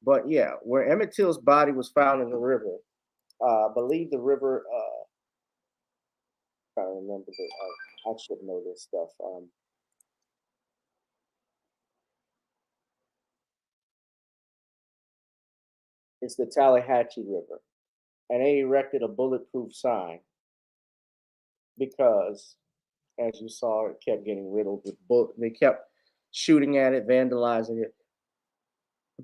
But yeah, where Emmett Till's body was found in the river, I believe the river. I don't remember I should know this stuff. It's the Tallahatchie River, and they erected a bulletproof sign because, as you saw, it kept getting riddled with bullets. They kept shooting at it, vandalizing it.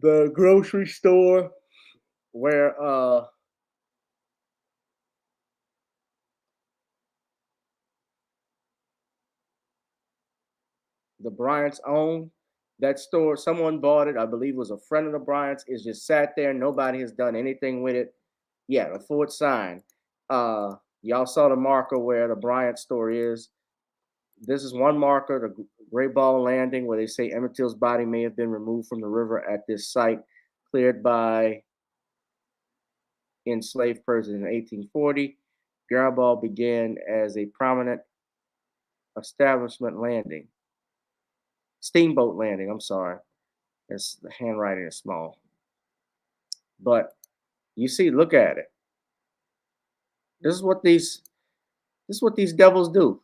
The grocery store where the Bryants owned that store, someone bought it. I believe it was a friend of the Bryants. It's just sat there. Nobody has done anything with it. Yeah, the Ford sign. Y'all saw the marker where the Bryant store is. This is one marker, the Great Ball Landing, where they say Emmett Till's body may have been removed from the river at this site, cleared by enslaved persons in 1840. Garibaldi began as a prominent establishment landing. Steamboat landing, I'm sorry. The handwriting is small. But you see, look at it. This is what these devils do.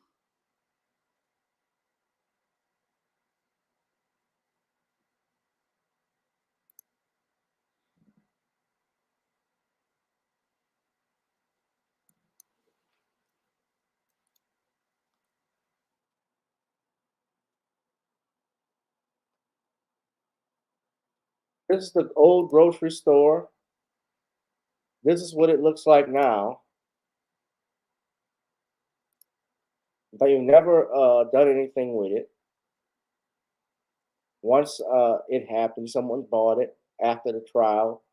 This is the old grocery store. This is what it looks like now. They've never done anything with it. Once it happened, someone bought it after the trial.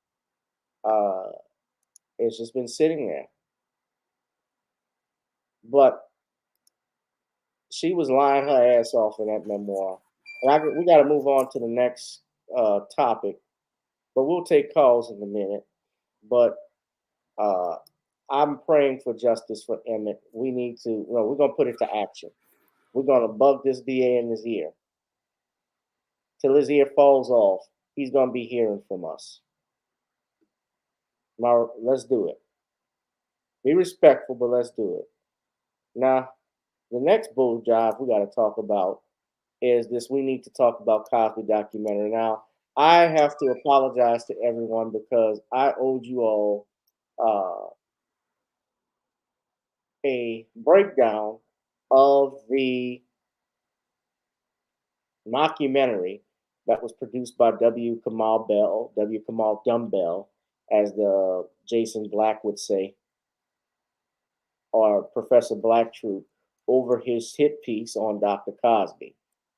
It's just been sitting there. But she was lying her ass off in that memoir. And we got to move on to the next topic. But we'll take calls in a minute. But I'm praying for justice for Emmett. We need to, we're going to put it to action. We're going to bug this DA in his ear. Till his ear falls off, he's going to be hearing from us. Now, let's do it. Be respectful, but let's do it. Now, the next bull job we got to talk about is this We Need to Talk About Cosby documentary. Now, I have to apologize to everyone because I owed you all a breakdown of the mockumentary that was produced by Kamau Bell, as the Jason Black would say, or Professor Blacktroop, over his hit piece on Dr. Cosby.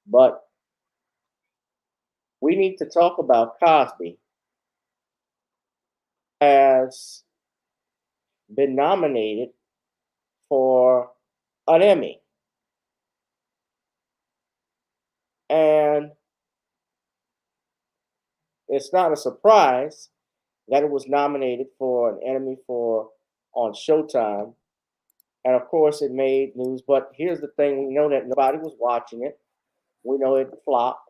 But We Need to Talk About Cosby has been nominated for an Emmy. And it's not a surprise that it was nominated for an Emmy on Showtime. And of course, it made news. But here's the thing: we know that nobody was watching it. We know it flopped.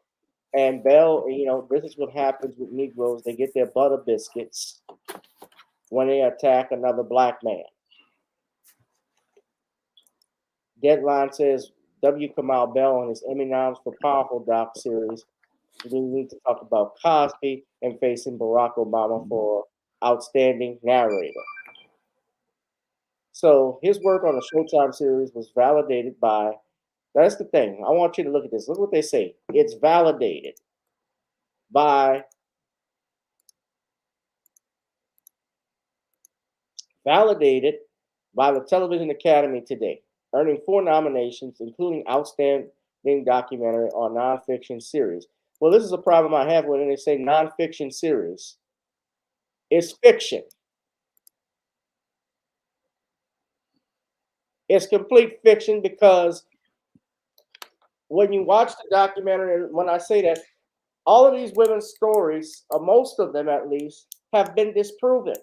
And Bell, this is what happens with Negroes. They get their butter biscuits when they attack another black man. Deadline says Kamau Bell on his Emmy noms for powerful doc series. We need to talk about Cosby and facing Barack Obama for outstanding narrator. So his work on the Showtime series was validated by, that's the thing. I want you to look at this. Look what they say. It's validated by the Television Academy today, earning 4 nominations, including Outstanding Documentary or Nonfiction Series. Well, this is a problem I have when they say nonfiction series. It's fiction. It's complete fiction because when you watch the documentary, and when I say that, all of these women's stories, most of them at least, have been disproven.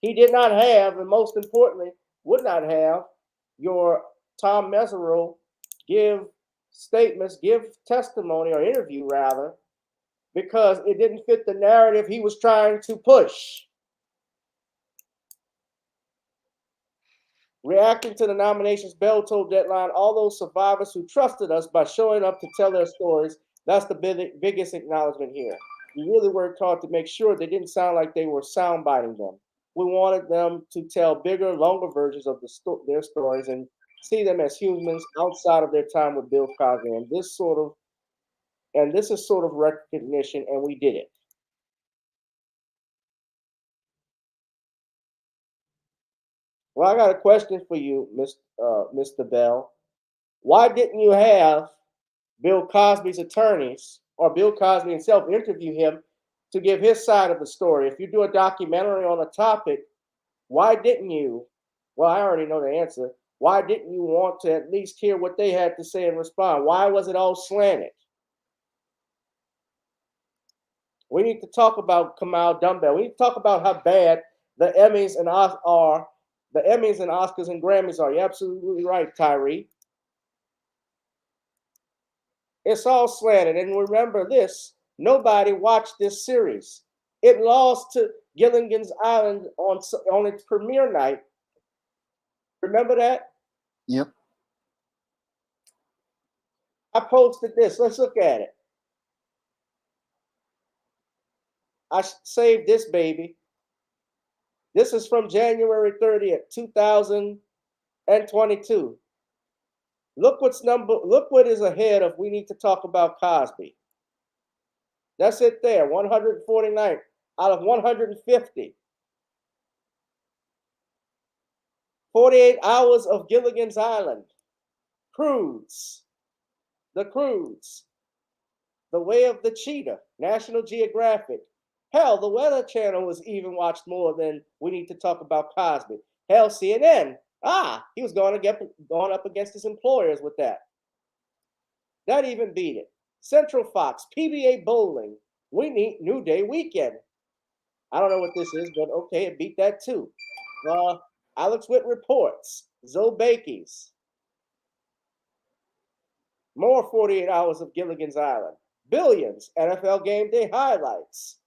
He did not have, and most importantly, would not have your Tom Mesereau give statements, give testimony or interview rather, because it didn't fit the narrative he was trying to push. Reacting to the nominations Bell told Deadline, all those survivors who trusted us by showing up to tell their stories, that's the biggest acknowledgement here. We really worked hard to make sure they didn't sound like they were soundbiting them. We wanted them to tell bigger, longer versions of their stories and see them as humans outside of their time with Bill Cosby. And this is sort of recognition, and we did it. Well, I got a question for you, Mr. Bell. Why didn't you have Bill Cosby's attorneys or Bill Cosby himself interview him to give his side of the story? If you do a documentary on a topic, why didn't you? Well, I already know the answer. Why didn't you want to at least hear what they had to say and respond? Why was it all slanted? We need to talk about Kamau Bell. We need to talk about how bad the Emmys and are. The Emmys and Oscars and Grammys are. You're absolutely right, Tyree. It's all slanted. And remember this, nobody watched this series. It lost to Gilligan's Island on its premiere night. Remember that? Yep. I posted this. Let's look at it. I saved this baby. This is from January 30th, 2022. Look what is ahead of we need to talk about Cosby. That's it there, 149 out of 150. 48 hours of Gilligan's Island. Cruise. The Cruise. The Way of the Cheetah. National Geographic. Hell, the Weather Channel was even watched more than we need to talk about Cosby. Hell, CNN. He was going up against his employers with that. That even beat it. Central Fox, PBA Bowling, We Need New Day Weekend. I don't know what this is, but okay, it beat that too. Alex Witt Reports, Zoe Bakey's. More 48 hours of Gilligan's Island. Billions, NFL Game Day Highlights.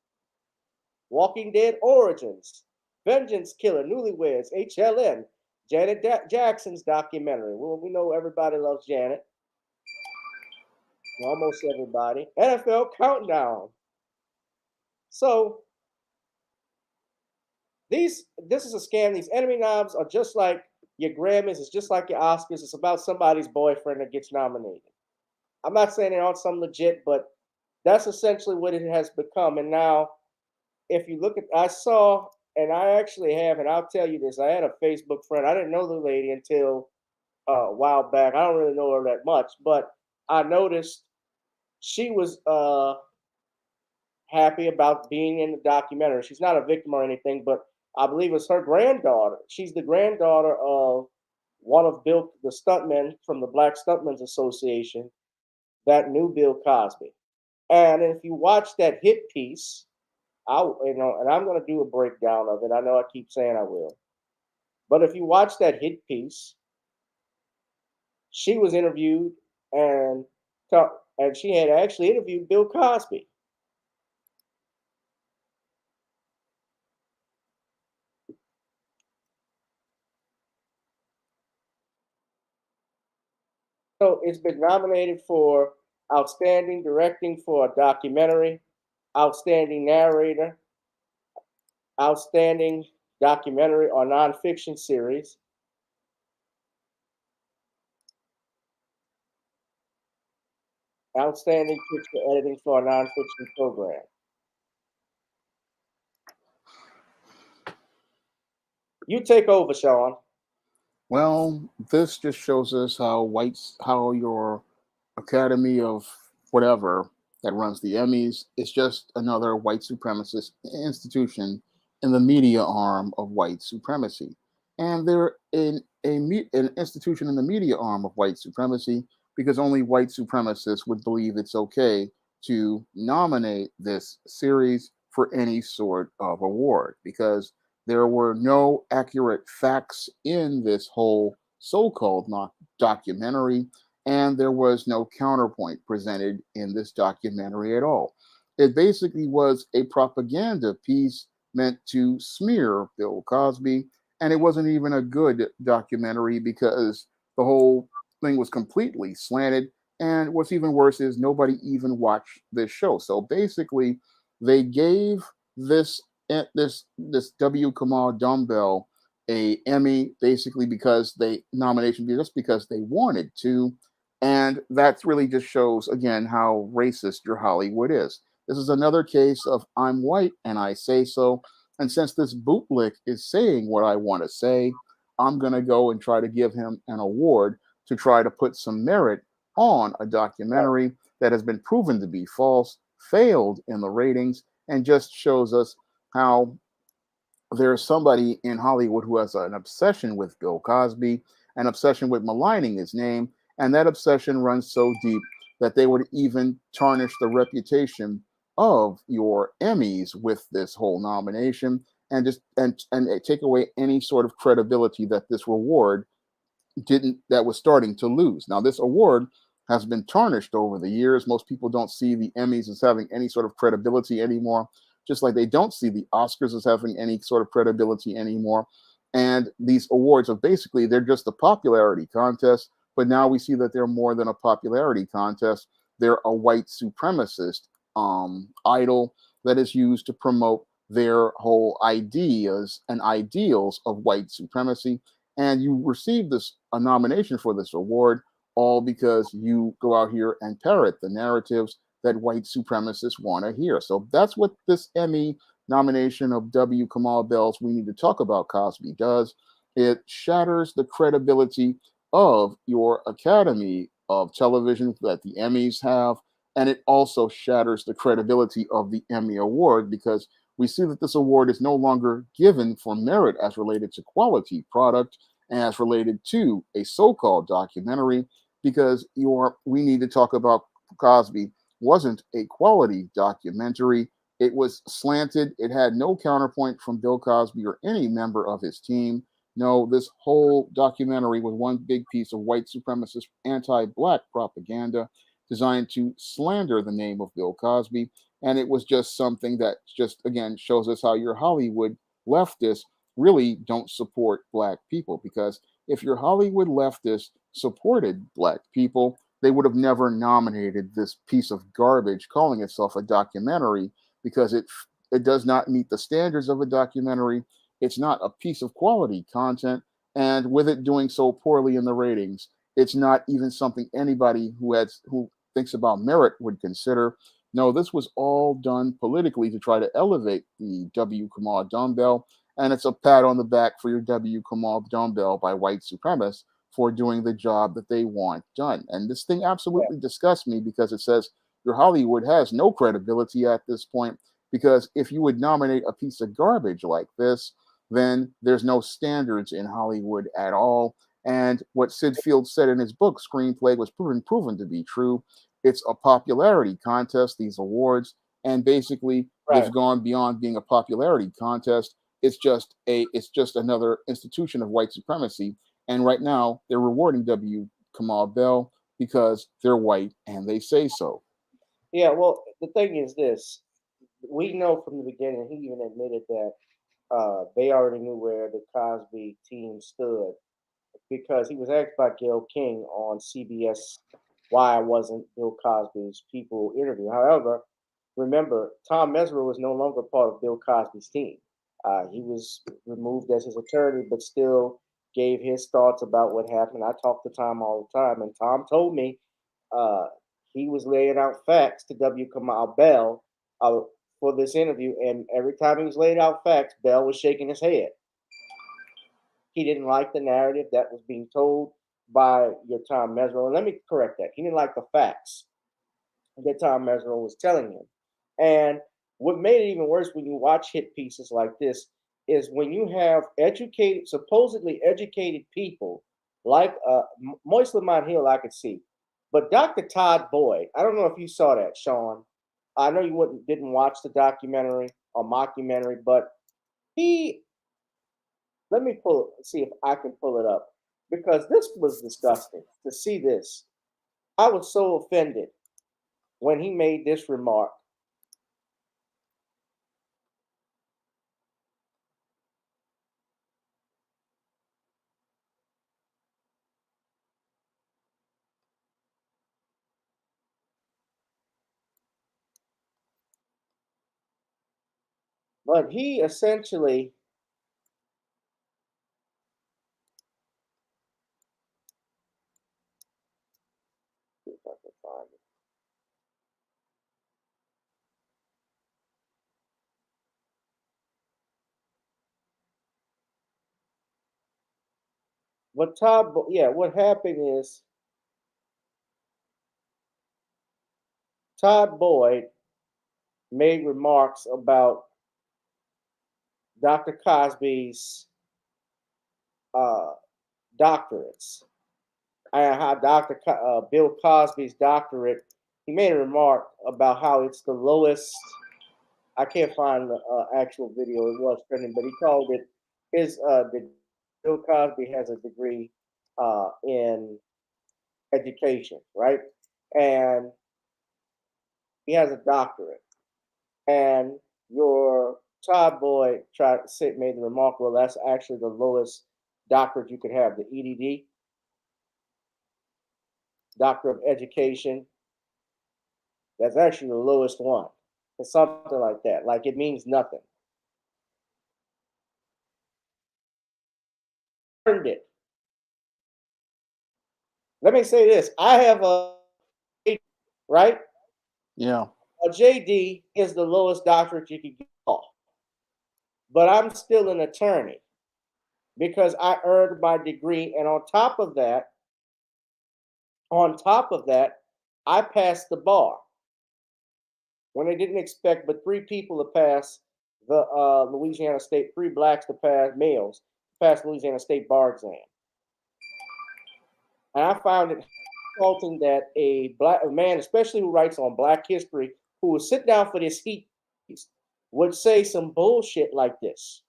Walking Dead Origins, Vengeance Killer, Newlyweds, HLN, Janet Jackson's documentary. Well, we know everybody loves Janet. Almost everybody. NFL Countdown. So this is a scam. These Emmy knobs are just like your Grammys. It's just like your Oscars. It's about somebody's boyfriend that gets nominated. I'm not saying they aren't some legit, but that's essentially what it has become. And now, if you look at, I saw, and I actually have, and I'll tell you this, I had a Facebook friend. I didn't know the lady until a while back. I don't really know her that much, but I noticed she was happy about being in the documentary. She's not a victim or anything, but I believe it's her granddaughter. She's the granddaughter of one of the stuntmen from the Black Stuntmen's Association that knew Bill Cosby. And if you watch that hit piece, and I'm going to do a breakdown of it. I know I keep saying I will. But if you watch that hit piece, she was interviewed and she had actually interviewed Bill Cosby. So it's been nominated for Outstanding Directing for a Documentary, Outstanding Narrator, Outstanding Documentary or Nonfiction Series, Outstanding Picture Editing for a Nonfiction Program. You take over, Shawn. Well, this just shows us how your Academy of whatever that runs the Emmys is just another white supremacist institution in the media arm of white supremacy. And they're an institution in the media arm of white supremacy because only white supremacists would believe it's okay to nominate this series for any sort of award, because there were no accurate facts in this whole so-called documentary, and there was no counterpoint presented in this documentary at all. It basically was a propaganda piece meant to smear Bill Cosby, and it wasn't even a good documentary because the whole thing was completely slanted. And what's even worse is nobody even watched this show. So basically, they gave this W. Kamau Dumbbell a Emmy basically because they nomination just because they wanted to, and that really just shows again how racist your Hollywood is. This is another case of I'm white and I say so, and since this bootlick is saying what I want to say, I'm going to go and try to give him an award to try to put some merit on a documentary that has been proven to be false, failed in the ratings, and just shows us how there's somebody in Hollywood who has an obsession with Bill Cosby, an obsession with maligning his name, and that obsession runs so deep that they would even tarnish the reputation of your Emmys with this whole nomination, and just and take away any sort of credibility that this reward didn't that was starting to lose. Now, this award has been tarnished over the years. Most people don't see the Emmys as having any sort of credibility anymore, just like they don't see the Oscars as having any sort of credibility anymore. And these awards are basically, they're just a popularity contest, but now we see that they're more than a popularity contest. They're a white supremacist idol that is used to promote their whole ideas and ideals of white supremacy. And you receive a nomination for this award all because you go out here and parrot the narratives that white supremacists want to hear. So that's what this Emmy nomination of W. Kamau Bell's We Need to Talk About Cosby does. It shatters the credibility of your Academy of Television that the Emmys have, and it also shatters the credibility of the Emmy Award, because we see that this award is no longer given for merit as related to quality product, as related to a so-called documentary, because We Need to Talk About Cosby wasn't a quality documentary. It was slanted. It had no counterpoint from Bill Cosby or any member of his team. No, this whole documentary was one big piece of white supremacist anti-black propaganda designed to slander the name of Bill Cosby. And it was just something that just, again, shows us how your Hollywood leftists really don't support black people. Because if your Hollywood leftists supported black people, they would have never nominated this piece of garbage calling itself a documentary, because it does not meet the standards of a documentary. It's not a piece of quality content. And with it doing so poorly in the ratings, it's not even something anybody who thinks about merit would consider. No, this was all done politically to try to elevate the W. Kamau Dumbbell, and it's a pat on the back for your W. Kamau Dumbbell by white supremacists for doing the job that they want done. And this thing absolutely disgusts me, because it says your Hollywood has no credibility at this point, because if you would nominate a piece of garbage like this, then there's no standards in Hollywood at all. And what Sid Field said in his book, Screenplay, was proven to be true. It's a popularity contest, these awards, and basically they've gone beyond being a popularity contest. It's just another institution of white supremacy. And right now they're rewarding W. Kamau Bell because they're white and they say so. Yeah, well, the thing is this. We know from the beginning, he even admitted that they already knew where the Cosby team stood, because he was asked by Gayle King on CBS why I wasn't Bill Cosby's People interview. However, remember, Tom Mesereau was no longer part of Bill Cosby's team. He was removed as his attorney, but still gave his thoughts about what happened. I talk to Tom all the time, and Tom told me he was laying out facts to W. Kamau Bell for this interview, and every time he was laying out facts, Bell was shaking his head. He didn't like the narrative that was being told by your Tom Mesereau. And let me correct that. He didn't like the facts that Tom Mesereau was telling him. And what made it even worse when you watch hit pieces like this is when you have supposedly educated people like Moise Lamont Hill, I could see. But Dr. Todd Boyd, I don't know if you saw that, Shawn. I know you didn't watch the documentary or mockumentary, but he, let me see if I can pull it up because this was disgusting to see this. I was so offended when he made this remark. But he essentially, if I can find it. But what happened is Todd Boyd made remarks about Dr. Cosby's uh, doctorates and how Bill Cosby's doctorate. He made a remark about how it's the lowest. I can't find the actual video. It was trending, but he called it his. Bill Cosby has a degree in education, right? And he has a doctorate. And your Todd Boyd made the remark, well, that's actually the lowest doctorate you could have, the EDD, Doctor of Education. That's actually the lowest one. It's something like that. Like it means nothing. Earned it. Let me say this. I have a right? Yeah. A JD is the lowest doctorate you could get off. But I'm still an attorney because I earned my degree. And on top of that, I passed the bar when they didn't expect but 3 people to pass the Louisiana State, 3 blacks to pass, males, pass Louisiana State bar exam. And I found it insulting that a man, especially who writes on Black history, who would sit down for this heat, would say some bullshit like this.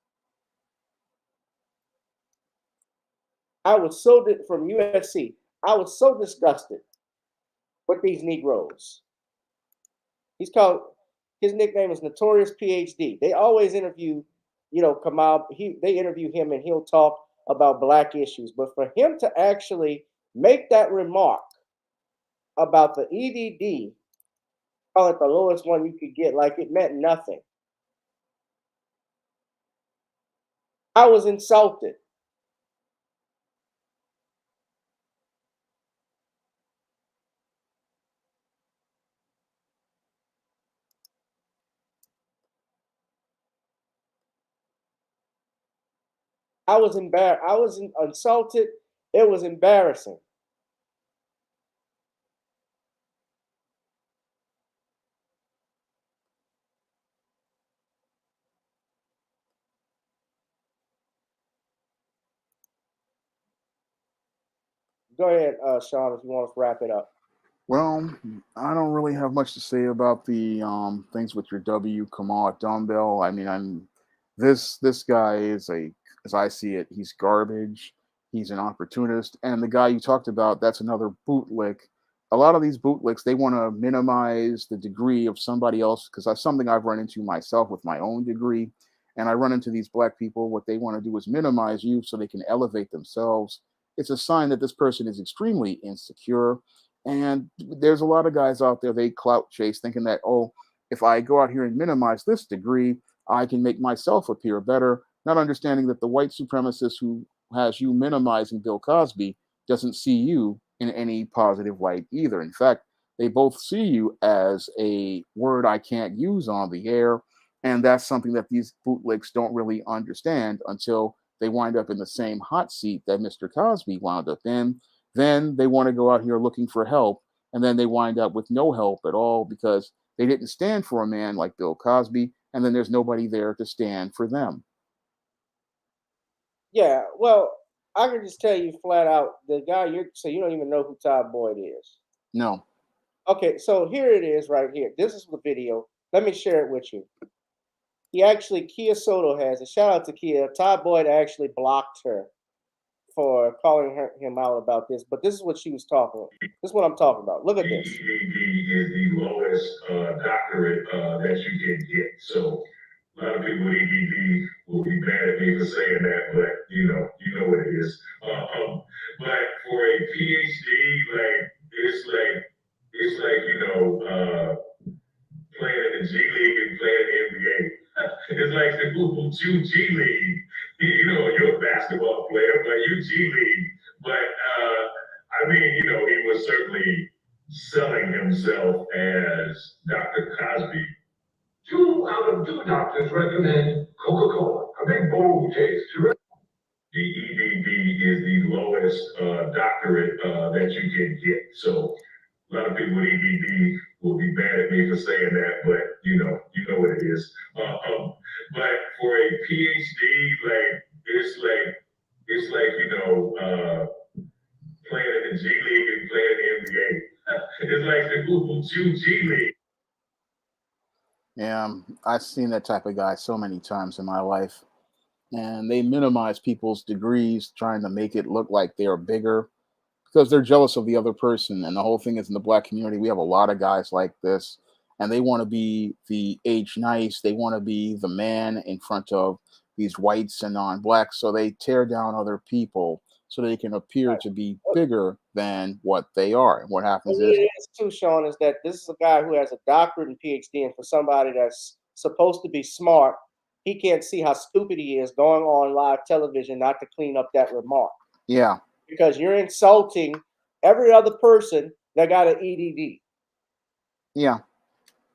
I was from USC, I was so disgusted with these Negroes. His nickname is Notorious PhD. They always interview, Kamau. They interview him and he'll talk about Black issues. But for him to actually make that remark about the EDD, call it the lowest one you could get, like it meant nothing. I was insulted. I was embarrassed. I was insulted. It was embarrassing. Go ahead, Shawn, if you want to wrap it up. Well, I don't really have much to say about the things with your W. Kamau Dumbbell. I mean, this guy is as I see it, he's garbage. He's an opportunist, and the guy you talked about, that's another bootlick. A lot of these bootlicks, they want to minimize the degree of somebody else because that's something I've run into myself with my own degree. And I run into these black people. What they want to do is minimize you so they can elevate themselves. It's a sign that this person is extremely insecure, and there's a lot of guys out there, they clout chase thinking that, oh, if I go out here and minimize this degree, I can make myself appear better, not understanding that the white supremacist who has you minimizing Bill Cosby doesn't see you in any positive light either. In fact, they both see you as a word I can't use on the air. And that's something that these bootlicks don't really understand until they wind up in the same hot seat that Mr. Cosby wound up in. Then they want to go out here looking for help, and then they wind up with no help at all because they didn't stand for a man like Bill Cosby, and then there's nobody there to stand for them. Yeah, well, I can just tell you flat out, the guy you don't even know who Todd Boyd is. No. Okay, so here it is right here. This is the video. Let me share it with you. Kia Soto has it. Shout out to Kia. Todd Boyd actually blocked her for calling him out about this, but this is what she was talking about. This is what I'm talking about. Look at this. EDD is the lowest doctorate that you can get. So a lot of people with EDD will be mad at me for saying that, but you know what it is. But for a PhD, it's like playing in the G League and playing in the NBA. It's like the Google G League. You're a basketball player, but you G League. But he was certainly selling himself as Dr. Cosby. 2 out of 2 doctors recommend Coca-Cola, a big bold taste. The EDD is the lowest doctorate that you can get. So a lot of people with EDD will be mad at me for saying that, but you know what it is. But for a PhD, it's like playing in the G League and playing in the NBA. It's like the Google G League. Yeah, I've seen that type of guy so many times in my life. And they minimize people's degrees, trying to make it look like they are bigger because they're jealous of the other person. And the whole thing is, in the black community, we have a lot of guys like this, and they want to be the age nice. They want to be the man in front of these whites and non-blacks. So they tear down other people so they can appear to be bigger than what they are. And what happens is, it is too, Shawn, is that this is a guy who has a doctorate and PhD, and for somebody that's supposed to be smart, he can't see how stupid he is going on live television not to clean up that remark. yeah, Because you're insulting every other person that got an EDD. yeah.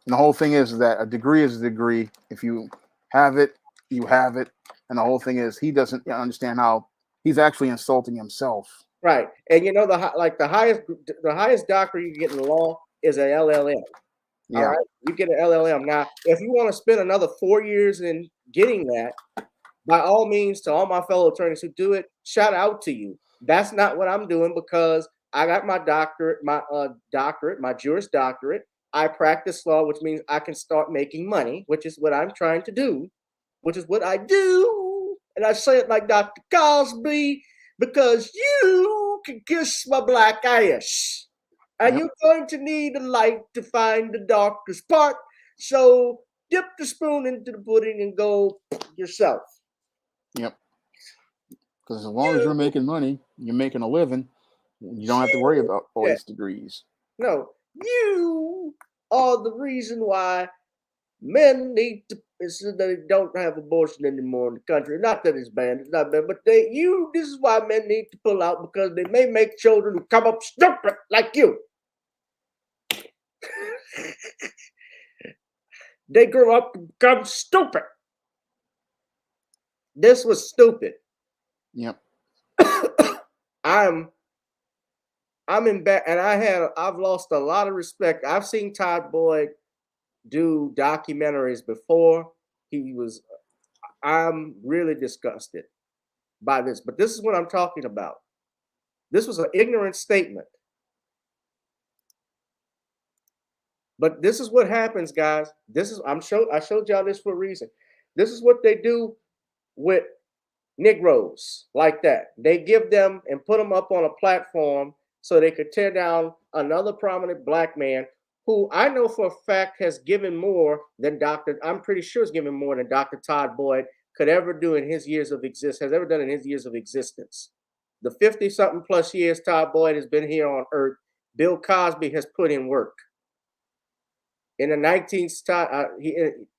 And the whole thing is that a degree is a degree. If you have it, you have it. And the whole thing is, he doesn't understand how he's actually insulting himself. Right. And the highest doctorate you can get in the law is an LLM. Yeah. All right. You get an LLM. Now, if you want to spend another 4 years in getting that, by all means, to all my fellow attorneys who do it, shout out to you. That's not what I'm doing, because I got my doctorate, my Juris Doctorate. I practice law, which means I can start making money, which is what I'm trying to do, which is what I do. And I say it like Dr. Cosby, because you can kiss my black ass. And you're going to need a light to find the darkest part. So dip the spoon into the pudding and go yourself. Yep. Because as long as you're making money, you're making a living, you don't have to worry about all these degrees. No, you are the reason why men need to, instead they don't have abortion anymore in the country. Not that it's banned, it's not bad, but this is why men need to pull out, because they may make children who come up stupid like you. They grow up and become stupid. This was stupid. Yep. I'm in back, and I've lost a lot of respect. I've seen Todd Boyd do documentaries before. I'm really disgusted by this, but this is what I'm talking about. This was an ignorant statement. But this is what happens, guys. I showed y'all this for a reason. This is what they do with Negroes like that. They give them and put them up on a platform so they could tear down another prominent black man who I know for a fact has given more than I'm pretty sure has given more than Dr. Todd Boyd could ever do in his years of existence, The 50-something plus years Todd Boyd has been here on earth, Bill Cosby has put in work. In the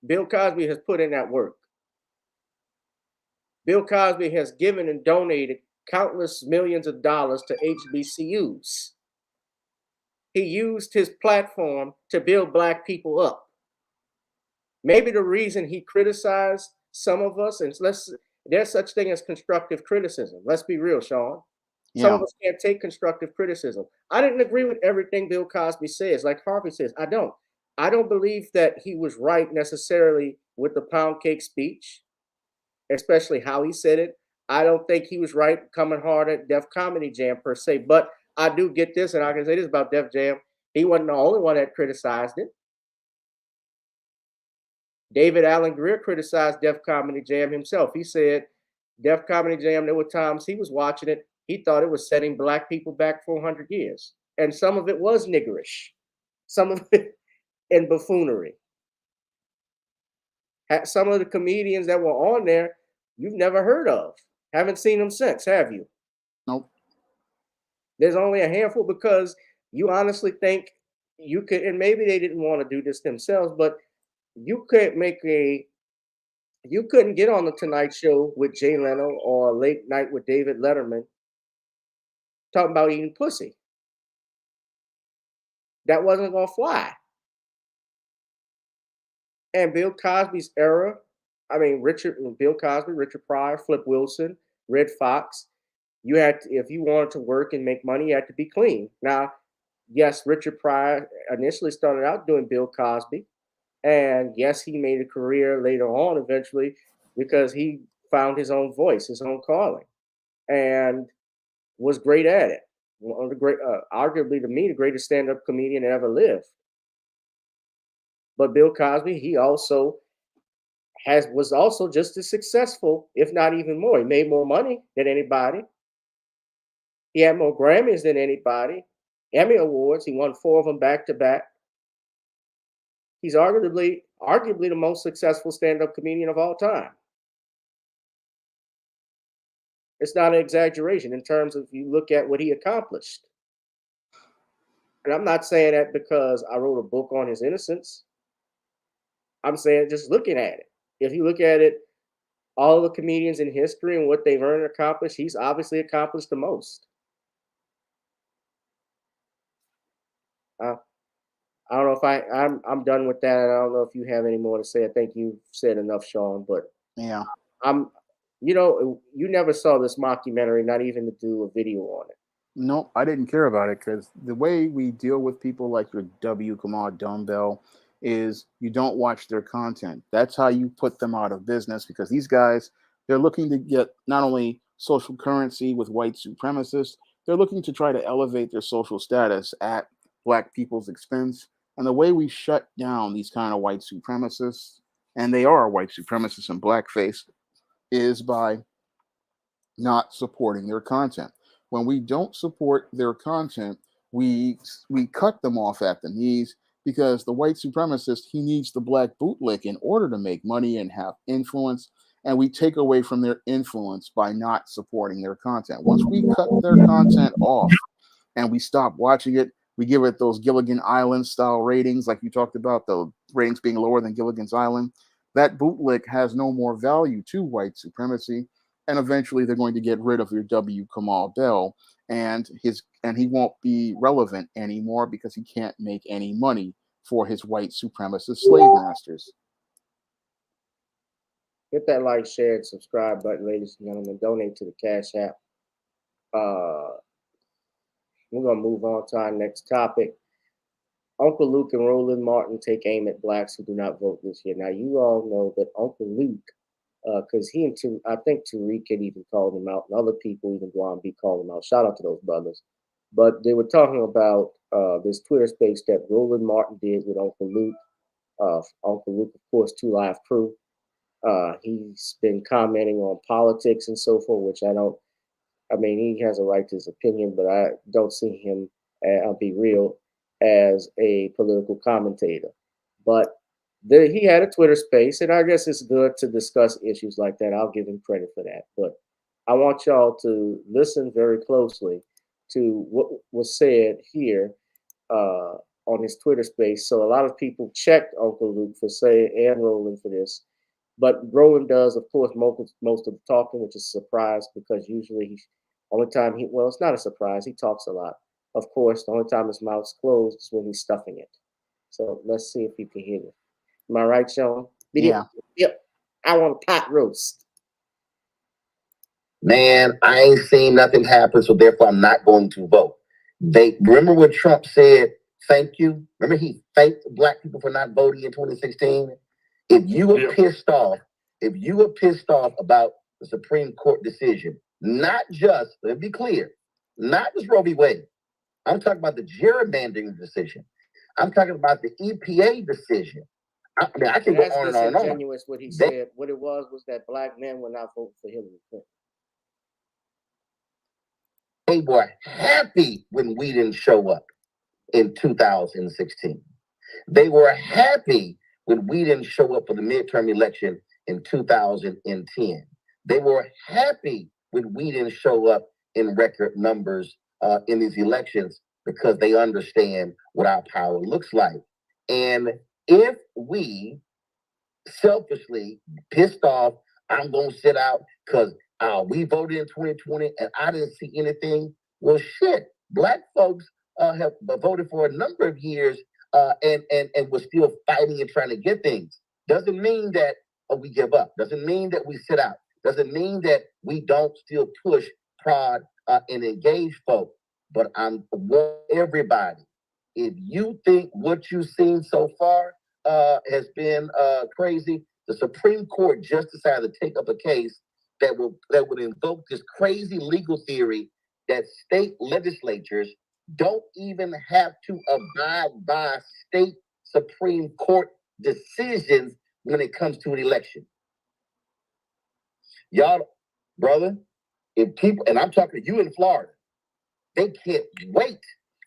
Bill Cosby has put in that work. Bill Cosby has given and donated countless millions of dollars to HBCUs. He used his platform to build black people up. Maybe the reason he criticized some of us, and there's such thing as constructive criticism. Let's be real, Shawn. Some of us can't take constructive criticism. I didn't agree with everything Bill Cosby says, like Harvey says. I don't believe that he was right necessarily with the pound cake speech, especially how he said it. I don't think he was right coming hard at Def Comedy Jam per se, but I do get this, and I can say this about Def Jam. He wasn't the only one that criticized it. David Allen Greer criticized Def Comedy Jam himself. He said, Def Comedy Jam, there were times he was watching it, he thought it was setting black people back 400 years. And some of it was niggerish, some of it in buffoonery. Some of the comedians that were on there, you've never heard of. Haven't seen them since, have you? Nope. There's only a handful because you honestly think you could, and maybe they didn't want to do this themselves, but you couldn't get on the Tonight Show with Jay Leno or Late Night with David Letterman talking about eating pussy. That wasn't going to fly. And Bill Cosby's era, I mean, Bill Cosby, Richard Pryor, Flip Wilson, Red Fox, you had to, if you wanted to work and make money, you had to be clean. Now, yes, Richard Pryor initially started out doing Bill Cosby. And yes, he made a career later on eventually because he found his own voice, his own calling, and was great at it. One of the great, arguably to me, the greatest stand-up comedian that ever lived. But Bill Cosby, he also was also just as successful, if not even more. He made more money than anybody. He had more Grammys than anybody. Emmy Awards, he won 4 of them back to back. He's arguably the most successful stand-up comedian of all time. It's not an exaggeration in terms of you look at what he accomplished. And I'm not saying that because I wrote a book on his innocence. I'm saying just looking at it. If you look at it, all the comedians in history and what they've earned and accomplished, he's obviously accomplished the most. I don't know if I'm done with that. I don't know if you have any more to say. I think you've said enough, Shawn. But Yeah. you never saw this mockumentary, not even to do a video on it. Nope, I didn't care about it because the way we deal with people like your Kamau Bell is you don't watch their content. That's how you put them out of business because these guys, they're looking to get not only social currency with white supremacists, they're looking to try to elevate their social status at black people's expense. And the way we shut down these kind of white supremacists, and they are white supremacists in blackface, is by not supporting their content. When we don't support their content, we cut them off at the knees because the white supremacist, he needs the black bootlick in order to make money and have influence. And we take away from their influence by not supporting their content. Once we cut their content off and we stop watching it, we give it those Gilligan Island style ratings, like you talked about, the ratings being lower than Gilligan's Island. That bootlick has no more value to white supremacy. And eventually they're going to get rid of your Kamau Bell, and he won't be relevant anymore because he can't make any money for his white supremacist slave masters. Hit that like, share, and subscribe button, ladies and gentlemen. Donate to the Cash App. We're going to move on to our next topic. Uncle Luke and Roland Martin take aim at blacks who do not vote this year. Now, you all know that Uncle Luke, because I think Tariq had even called him out, and other people, even Blonde B, called him out. Shout out to those brothers. But they were talking about this Twitter space that Roland Martin did with Uncle Luke. Uncle Luke, of course, 2 Live Crew. He's been commenting on politics and so forth, which he has a right to his opinion, but I don't see him, I'll be real, as a political commentator. But he had a Twitter space, and I guess it's good to discuss issues like that. I'll give him credit for that. But I want y'all to listen very closely to what was said here on his Twitter space. So a lot of people checked Uncle Luke for saying, and Roland for this. But Roland does, of course, most of the talking, which is a surprise because usually it's not a surprise. He talks a lot. Of course, the only time his mouth's closed is when he's stuffing it. So let's see if you can hear me. Am I right, Shawn? Yeah. Yep. I want a pot roast. Man, I ain't seen nothing happen, so therefore I'm not going to vote. Remember when Trump said, thank you? Remember he thanked black people for not voting in 2016? If you were pissed off about the Supreme Court decision, not just, let's be clear, not just Roe v. Wade, I'm talking about the gerrymandering decision. I'm talking about the EPA decision. I mean, I can go on and on and on. Disingenuous what he said. What it was that black men were not voting for Hillary Clinton. They were happy when we didn't show up in 2016. They were happy when we didn't show up for the midterm election in 2010. They were happy when we didn't show up in record numbers in these elections because they understand what our power looks like. And if we selfishly pissed off, I'm going to sit out because we voted in 2020 and I didn't see anything. Well, shit, black folks have voted for a number of years and we're still fighting and trying to get things. Doesn't mean that we give up. Doesn't mean that we sit out. Doesn't mean that we don't still push, prod, and engage folk. But I'm warning everybody, if you think what you've seen so far has been crazy, the Supreme Court just decided to take up a case that would invoke this crazy legal theory that state legislatures don't even have to abide by state Supreme Court decisions when it comes to an election. Y'all, brother, if people, and I'm talking to you in Florida, they can't wait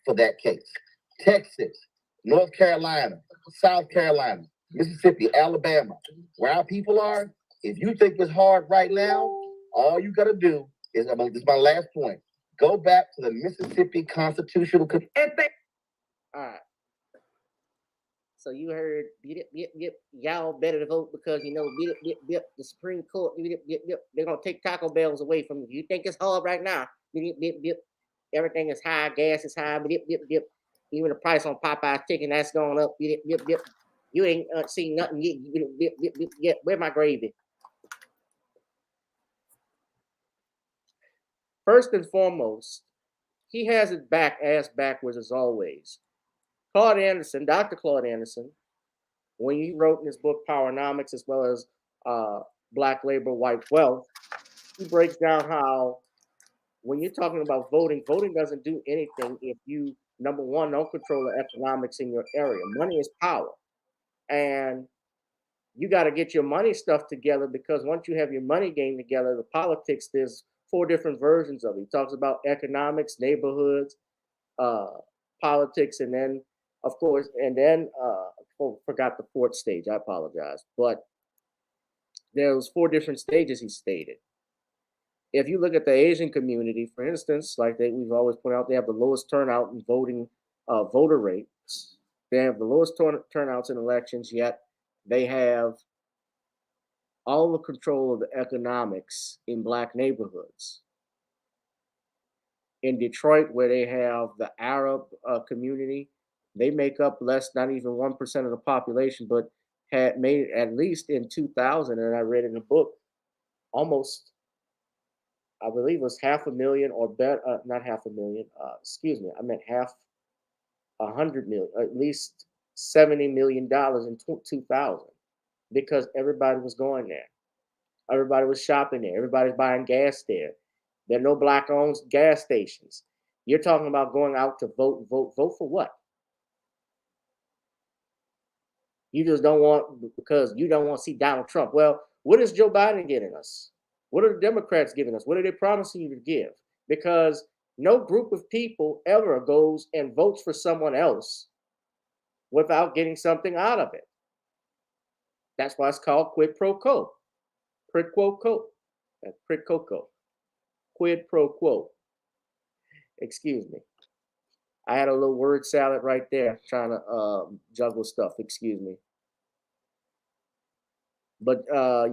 for that case. Texas, North Carolina, South Carolina, Mississippi, Alabama, where our people are, if you think it's hard right now, all you got to do is, this is my last point, go back to the Mississippi Constitutional Convention. All right. So you heard, y'all better to vote because, the Supreme Court, they're going to take Taco Bells away from you. You think it's hard right now. Everything is high, gas is high, even the price on Popeye's chicken, that's going up. You ain't seen nothing yet. Where my gravy? First and foremost, he has it ass backwards as always. Dr. Claude Anderson, when he wrote in his book Powernomics as well as Black Labor, White Wealth, he breaks down how when you're talking about voting doesn't do anything if you, number one, don't control the economics in your area. Money is power. And you got to get your money stuff together because once you have your money game together, the politics, there's 4 different versions of it. He talks about economics, neighborhoods, politics, and then, of course, forgot the 4th stage. I apologize. But there was 4 different stages he stated. If you look at the Asian community, for instance, like we've always pointed out, they have the lowest turnout in voting voter rates. They have the lowest turnouts in elections, yet they have all the control of the economics in Black neighborhoods. In Detroit, where they have the Arab community, they make up not even 1% of the population, but had made it at least in 2000, and I read in the book, almost, I believe it was 500,000 or better, not 500,000, excuse me, I meant 100 million, at least $70 million in 2000, because everybody was going there. Everybody was shopping there. Everybody's buying gas there. There are no Black-owned gas stations. You're talking about going out to vote for what? You just don't want, because you don't want to see Donald Trump. Well, what is Joe Biden giving us? What are the Democrats giving us? What are they promising you to give? Because no group of people ever goes and votes for someone else without getting something out of it. That's why it's called quid pro quo. Quid pro quo. Quid pro quo. Quid pro quo. Excuse me. I had a little word salad right there trying to juggle stuff. Excuse me. But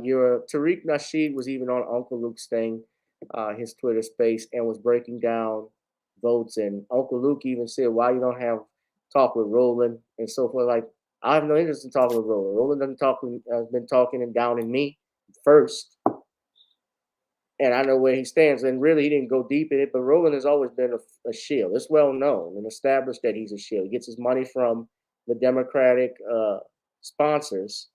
your Tariq Nasheed was even on Uncle Luke's thing, his Twitter space, and was breaking down votes. And Uncle Luke even said, why you don't have talk with Roland and so forth. Like, I have no interest in talking with Roland. Roland has been talking and downing me first. And I know where he stands. And really, he didn't go deep in it. But Roland has always been a shield. It's well known and established that he's a shield. He gets his money from the Democratic sponsors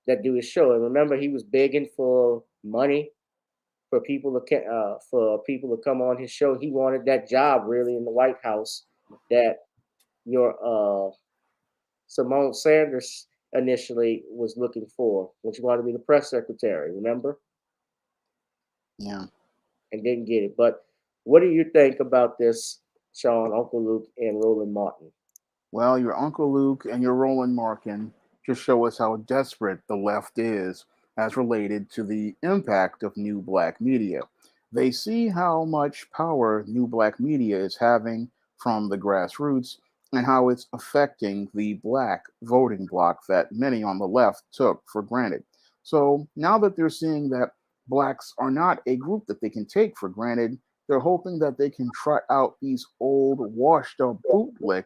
that do his show. And remember, he was begging for money for people to come on his show. He wanted that job really in the White House that your Simone Sanders initially was looking for, when she wanted to be the press secretary. Remember? Yeah. And didn't get it. But what do you think about this, Shawn, Uncle Luke, and Roland Martin? Well, your Uncle Luke and your Roland Martin just show us how desperate the left is as related to the impact of new black media. They see how much power new black media is having from the grassroots and how it's affecting the black voting bloc that many on the left took for granted. So now that they're seeing that blacks are not a group that they can take for granted, they're hoping that they can trot out these old, washed up bootlicks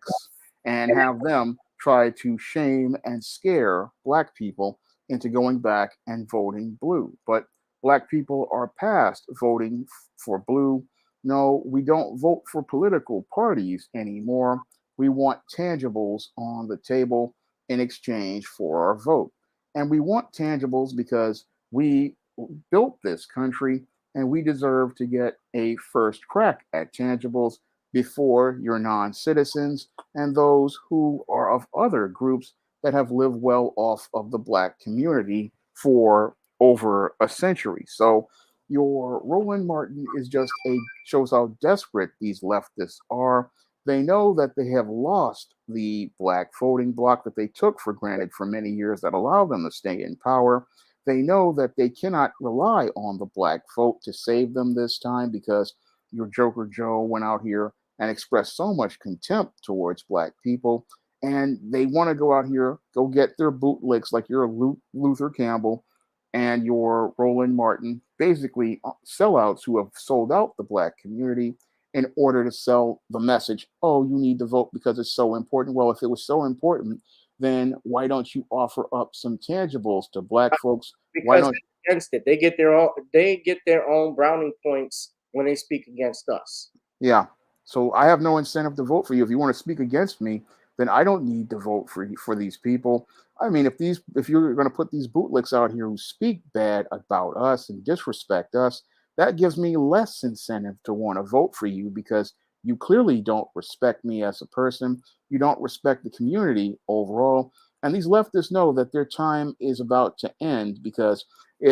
and have them try to shame and scare black people into going back and voting blue. But black people are past voting for blue. No, we don't vote for political parties anymore. We want tangibles on the table in exchange for our vote. And we want tangibles because we built this country and we deserve to get a first crack at tangibles before your non citizens and those who are of other groups that have lived well off of the black community for over a century. So your Roland Martin is just shows how desperate these leftists are. They know that they have lost the black voting bloc that they took for granted for many years that allowed them to stay in power. They know that they cannot rely on the black vote to save them this time because your Joker Joe went out here and expressed so much contempt towards black people. And they want to go out here, go get their bootlicks like your Luther Campbell and your Roland Martin, basically sellouts who have sold out the black community in order to sell the message, oh, you need to vote because it's so important. Well, if it was so important, then why don't you offer up some tangibles to black folks? Why Because don't they're against it. They get their own brownie points when they speak against us. Yeah. So I have no incentive to vote for you. If you want to speak against me, then I don't need to vote for these people. I mean, if you're going to put these bootlicks out here who speak bad about us and disrespect us, that gives me less incentive to want to vote for you because you clearly don't respect me as a person. You don't respect the community overall. And these leftists know that their time is about to end because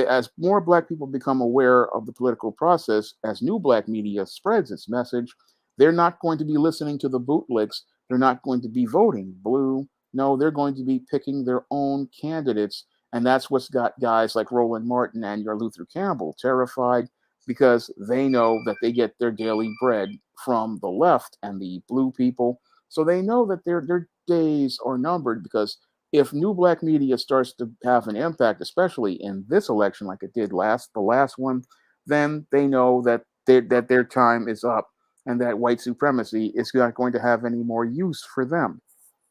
as more black people become aware of the political process, as new black media spreads its message, they're not going to be listening to the bootlicks. They're not going to be voting blue. No, they're going to be picking their own candidates. And that's what's got guys like Roland Martin and your Luther Campbell terrified because they know that they get their daily bread from the left and the blue people. So they know that their days are numbered because if new black media starts to have an impact, especially in this election like it did the last one, then they know that their time is up and that white supremacy is not going to have any more use for them.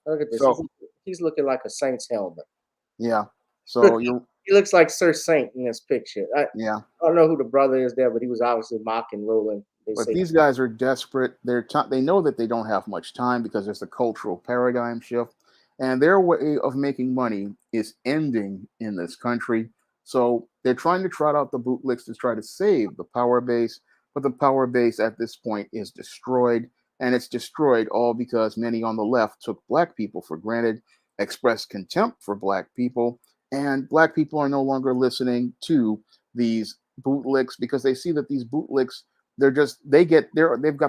Look at this. So He's looking like a Saints helmet. yeah. So He looks like Sir Saint in this picture. I don't know who the brother is there, but he was obviously mocking Roland. But these guys are desperate. They know that they don't have much time because there's a cultural paradigm shift, and their way of making money is ending in this country. So they're trying to trot out the bootlicks to try to save the power base, but the power base at this point is destroyed, and it's destroyed all because many on the left took black people for granted, expressed contempt for black people, and black people are no longer listening to these bootlicks because they see that these bootlicks they've got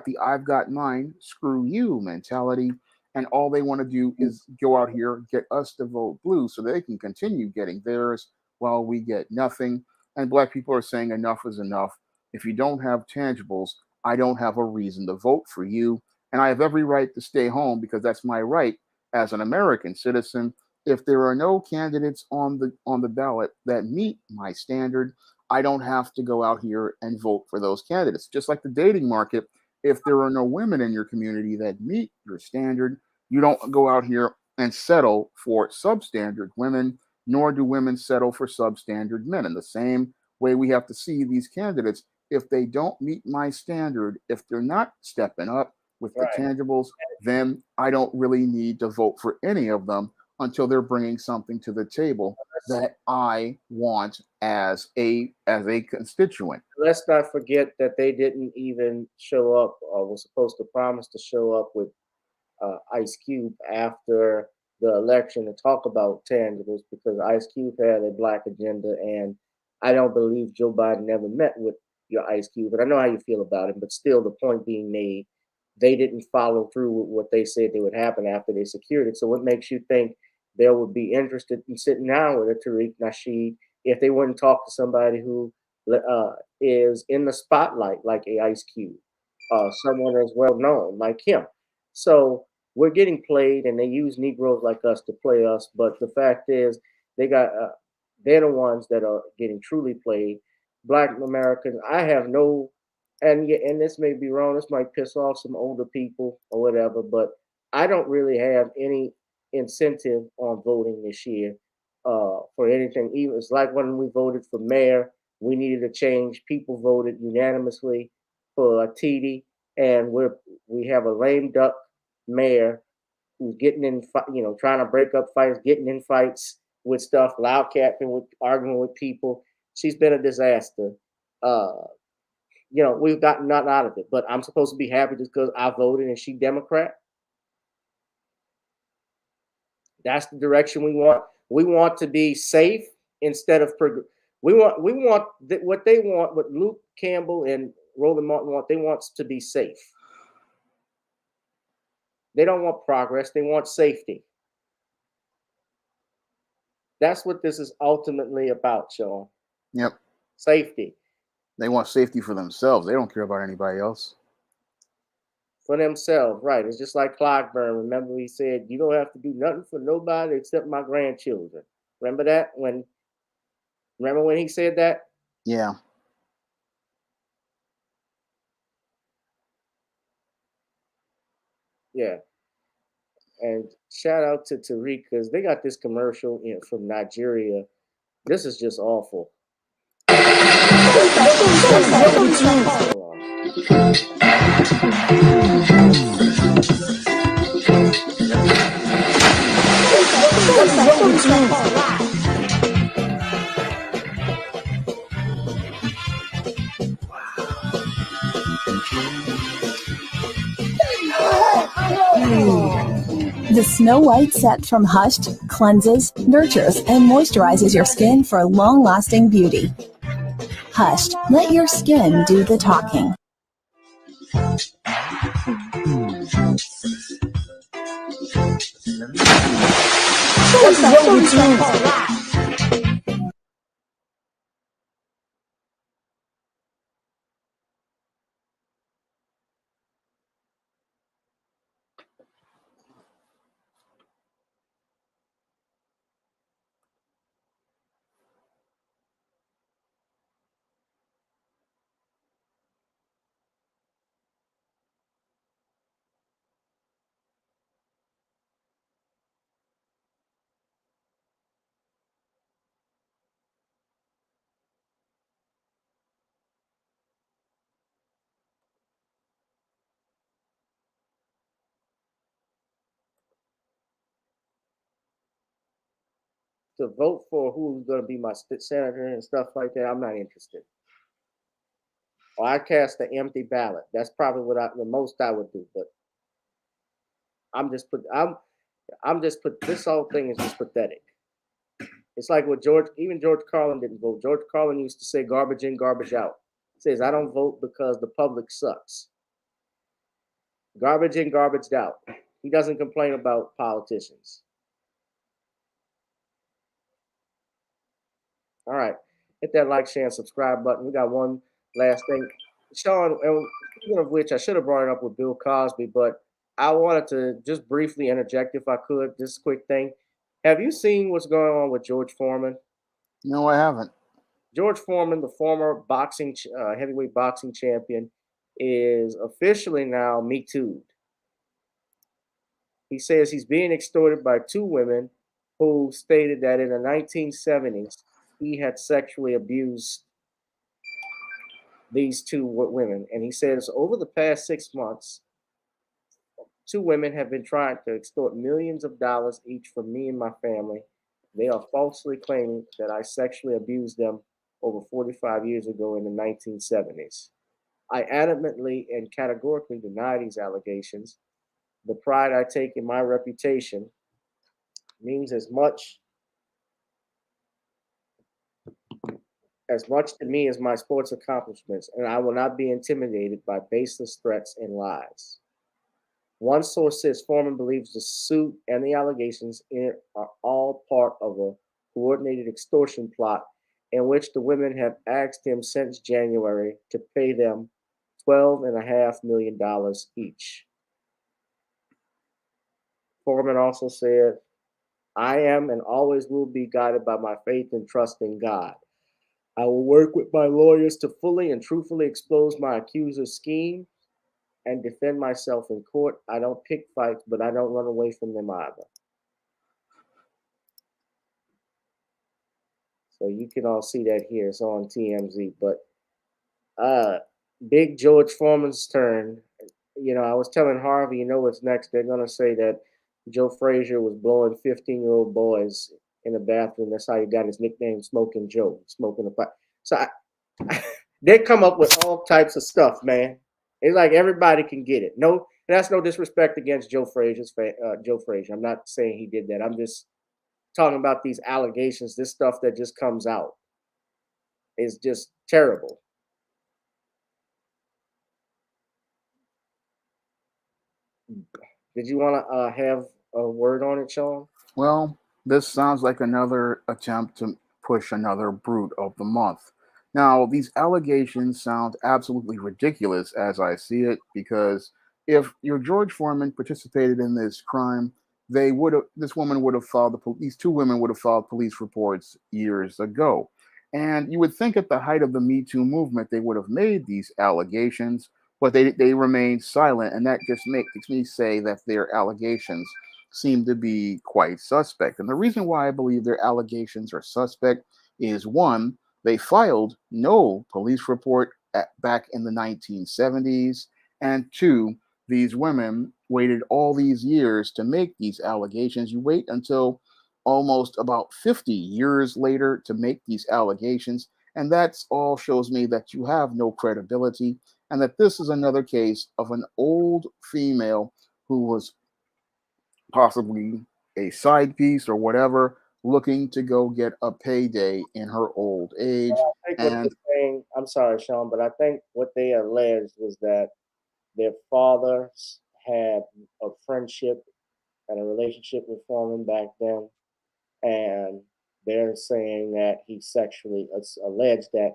the I've got mine, screw you mentality, and all they want to do is go out here, get us to vote blue so they can continue getting theirs while we get nothing. And black people are saying enough is enough. If you don't have tangibles, I don't have a reason to vote for you. And I have every right to stay home because that's my right as an American citizen. If there are no candidates on the ballot that meet my standard, I don't have to go out here and vote for those candidates. Just like the dating market, if there are no women in your community that meet your standard, you don't go out here and settle for substandard women, nor do women settle for substandard men. In the same way, we have to see these candidates. If they don't meet my standard, if they're not stepping up with the tangibles, then I don't really need to vote for any of them until they're bringing something to the table that I want as a constituent. Let's not forget that they didn't even show up or was supposed to promise to show up with Ice Cube after the election to talk about tangibles, because Ice Cube had a black agenda, and I don't believe Joe Biden ever met with your Ice Cube. But I know how you feel about him. But still, the point being made, they didn't follow through with what they said they would happen after they secured it. So what makes you think they would be interested in sitting down with a Tariq Nasheed if they wouldn't talk to somebody who is in the spotlight like a Ice Cube, someone as well known like him? So we're getting played, and they use Negroes like us to play us. But the fact is, they're the ones that are getting truly played. Black Americans, I have no, and this may be wrong. This might piss off some older people or whatever, but I don't really have any incentive on voting this year for anything. Even it's like when we voted for mayor, we needed a change. People voted unanimously for TD, and we have a lame duck mayor who's getting in, trying to break up fights, getting in fights with stuff, loud capping, with arguing with people. She's been a disaster. We've gotten nothing out of it, but I'm supposed to be happy just because I voted and she Democrat. That's the direction we want. We want to be safe instead of we want what they want, what Luke Campbell and Roland Martin want. They want to be safe. They don't want progress. They want safety. That's what this is ultimately about, Shawn. Yep. Safety. They want safety for themselves. They don't care about anybody else. For themselves, right. It's just like Clockburn. Remember he said, you don't have to do nothing for nobody except my grandchildren. Remember that? Remember when he said that? Yeah. Yeah. And shout out to Tariq, because they got this commercial from Nigeria. This is just awful. The Snow White set from Hushed cleanses, nurtures, and moisturizes your skin for long-lasting beauty. Hushed, let your skin do the talking. To vote for who's going to be my senator and stuff like that, I'm not interested. Or I cast an empty ballot. That's probably the most I would do. But this whole thing is just pathetic. It's like what George Carlin didn't vote. George Carlin used to say garbage in, garbage out. He says, I don't vote because the public sucks. Garbage in, garbage out. He doesn't complain about politicians. All right. Hit that like, share, and subscribe button. We got one last thing. Shawn, and speaking of which, I should have brought it up with Bill Cosby, but I wanted to just briefly interject if I could. This quick thing. Have you seen what's going on with George Foreman? No, I haven't. George Foreman, the former heavyweight boxing champion, is officially now Me Too'd. He says he's being extorted by two women who stated that in the 1970s, he had sexually abused these two women. And he says over the past 6 months, Two women have been trying to extort millions of dollars each from me and my family. They are falsely claiming that I sexually abused them over 45 years ago in the 1970s. I adamantly and categorically deny these allegations. The pride I take in my reputation means as much to me as my sports accomplishments, and I will not be intimidated by baseless threats and lies. One source says Foreman believes the suit and the allegations in it are all part of a coordinated extortion plot in which the women have asked him since January to pay them $12.5 million each. Foreman also said, I am and always will be guided by my faith and trust in God. I will work with my lawyers to fully and truthfully expose my accuser's scheme and defend myself in court. I don't pick fights, but I don't run away from them either. So you can all see that here. It's on TMZ. But Big George Foreman's turn. I was telling Harvey, what's next? They're going to say that Joe Frazier was blowing 15-year-old boys in the bathroom. That's how he got his nickname, Smoking Joe, smoking a pipe. So they come up with all types of stuff, man. It's like everybody can get it. No, that's no disrespect against Joe Frazier. I'm not saying he did that. I'm just talking about these allegations, this stuff that just comes out. It's just terrible. Did you want to have a word on it, Shawn? Well, this sounds like another attempt to push another brute of the month. Now, these allegations sound absolutely ridiculous as I see it, because if your George Foreman participated in this crime, this woman would have filed these two women would have filed police reports years ago. And you would think at the height of the Me Too movement, they would have made these allegations, but they remained silent. And that just makes me say that their allegations seem to be quite suspect. And the reason why I believe their allegations are suspect is, one, they filed no police report back in the 1970s, and two, these women waited all these years to make these allegations. You wait until almost about 50 years later to make these allegations, and that's all shows me that you have no credibility, and that this is another case of an old female who was possibly a side piece or whatever, looking to go get a payday in her old age. I think what And they're saying, I'm sorry, Shawn, but I think what they alleged was that their fathers had a friendship and a relationship with Foreman back then, and they're saying that it's alleged that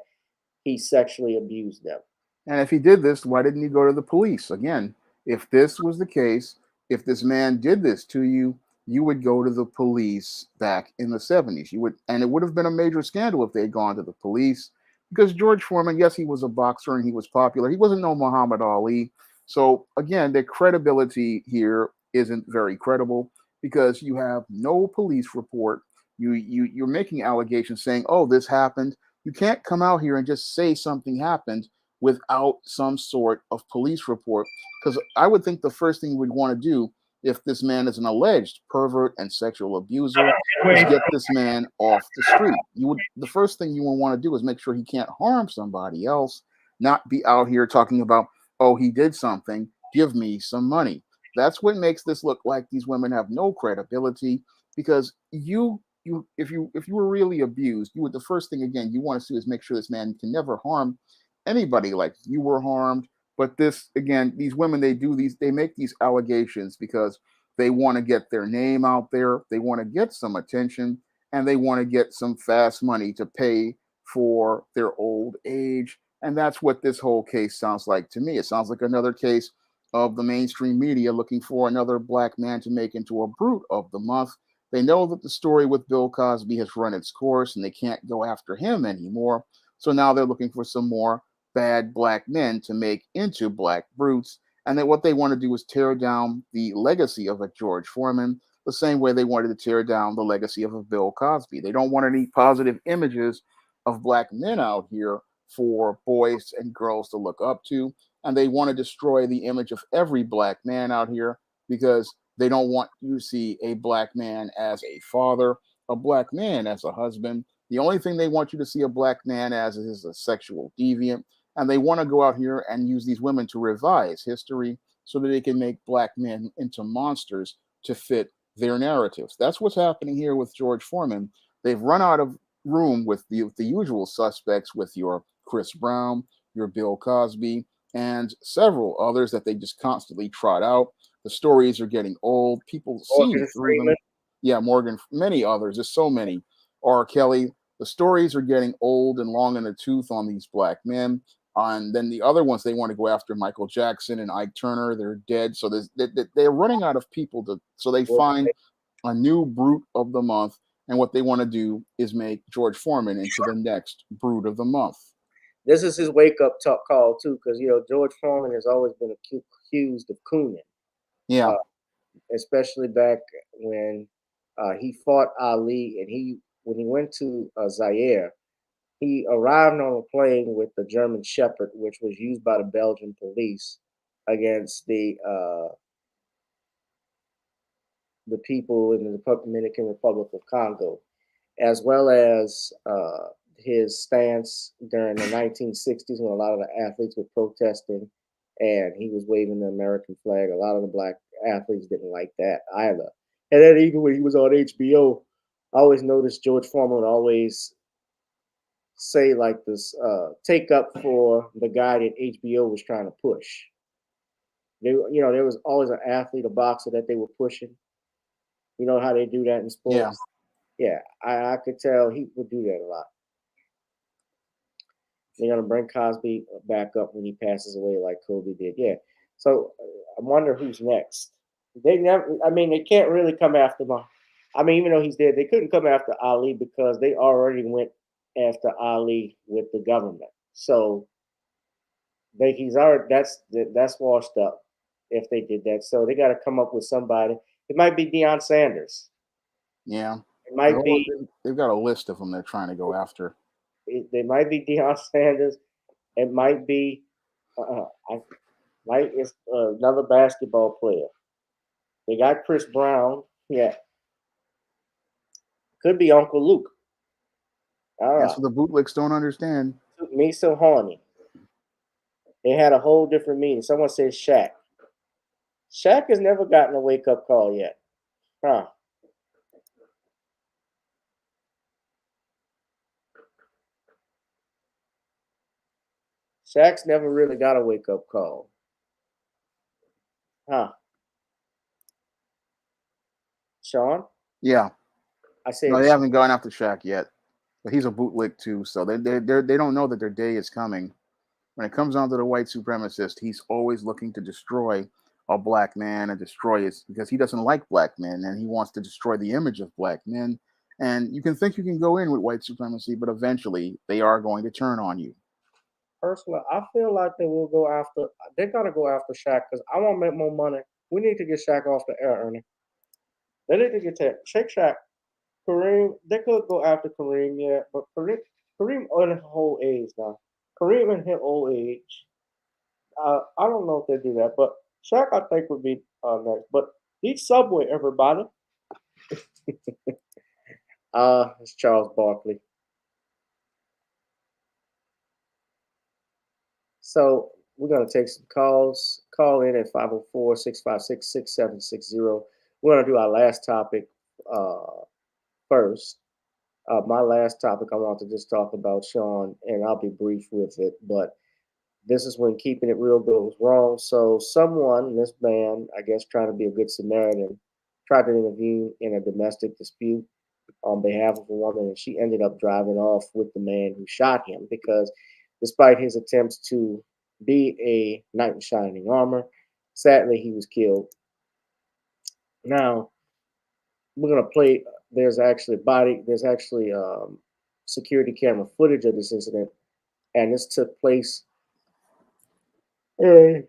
he sexually abused them. And if he did this, why didn't he go to the police? Again, if this was the case, if this man did this to you, you would go to the police back in the 70s. And it would have been a major scandal if they had gone to the police, because George Foreman, yes, he was a boxer and he was popular. He wasn't no Muhammad Ali. So again, the credibility here isn't very credible, because you have no police report. You're making allegations saying, oh, this happened. You can't come out here and just say something happened without some sort of police report. Because I would think the first thing you would want to do, if this man is an alleged pervert and sexual abuser, is get this man off the street. The first thing you would want to do is make sure he can't harm somebody else, not be out here talking about, oh, he did something, give me some money. That's what makes this look like these women have no credibility, because if you were really abused, the first thing again you want to do is make sure this man can never harm anybody like you were harmed. But this, again, these women, they make these allegations because they want to get their name out there, they want to get some attention, and they want to get some fast money to pay for their old age. And that's what this whole case sounds like to me. It sounds like another case of the mainstream media looking for another black man to make into a brute of the month. They know that the story with Bill Cosby has run its course and they can't go after him anymore. So now they're looking for some more bad black men to make into black brutes. And then what they want to do is tear down the legacy of a George Foreman, the same way they wanted to tear down the legacy of a Bill Cosby. They don't want any positive images of black men out here for boys and girls to look up to. And they want to destroy the image of every black man out here, because they don't want you to see a black man as a father, a black man as a husband. The only thing they want you to see a black man as is a sexual deviant. And they want to go out here and use these women to revise history so that they can make black men into monsters to fit their narratives. That's what's happening here with George Foreman. They've run out of room with the usual suspects, with your Chris Brown, your Bill Cosby, and several others that they just constantly trot out. The stories are getting old. People see through them. Yeah, Morgan, many others. There's so many. R. Kelly. The stories are getting old and long in the tooth on these black men. And then the other ones, they want to go after Michael Jackson and Ike Turner. They're dead. So they're running out of people so they find a new brute of the month. And what they want to do is make George Foreman into the next brute of the month. This is his wake-up call, too, because, George Foreman has always been accused of cooning. Yeah. Especially back when he fought Ali, and when he went to Zaire, he arrived on a plane with the German Shepherd, which was used by the Belgian police against the people in the Dominican Republic of Congo, as well as his stance during the 1960s when a lot of the athletes were protesting and he was waving the American flag. A lot of the black athletes didn't like that either. And then even when he was on HBO, I always noticed George Foreman would always say like this, take up for the guy that HBO was trying to push. There was always an athlete, a boxer that they were pushing. You know how they do that in sports? Yeah, I could tell he would do that a lot. They're gonna bring Cosby back up when he passes away, like Kobe did. Yeah. So I wonder who's next. They can't really come after him. Even though he's dead, they couldn't come after Ali because they already went after Ali with the government. So that's washed up if they did that. So they got to come up with somebody. It might be Deion Sanders. Yeah. It might be. They've got a list of them they're trying to go after. It might be Deion Sanders. It might be. It's another basketball player. They got Chris Brown. Yeah. Could be Uncle Luke. That's what the bootlegs don't understand. Took me so horny. They had a whole different meaning. Someone said Shaq. Shaq has never gotten a wake-up call yet. Huh. Shaq's never really got a wake-up call. Huh. Shawn? Yeah. I said no, they haven't gone after Shaq yet. But he's a bootleg too, so they don't know that their day is coming. When it comes down to the white supremacist, he's always looking to destroy a black man and destroy it because he doesn't like black men and he wants to destroy the image of black men. And you can think you can go in with white supremacy, but eventually they are going to turn on you. Personally, I feel like they will go after. They gotta go after Shaq because I want to make more money. We need to get Shaq off the air, Ernie. They need to get that. Shake Shaq. Kareem, they could go after Kareem, yeah, but Kareem on his whole age now. Kareem in his old age. I don't know if they do that, but Shaq I think would be next. But eat Subway, everybody. It's Charles Barkley. So we're gonna take some calls. Call in at 504-656-6760. We're gonna do our last topic first. My last topic, I want to just talk about Shawn, and I'll be brief with it, but this is when keeping it real goes wrong. So someone, this man, I guess trying to be a good Samaritan, tried to intervene in a domestic dispute on behalf of a woman, and she ended up driving off with the man who shot him because despite his attempts to be a knight in shining armor, sadly, he was killed. Now, we're going to play... There's actually security camera footage of this incident, and this took place in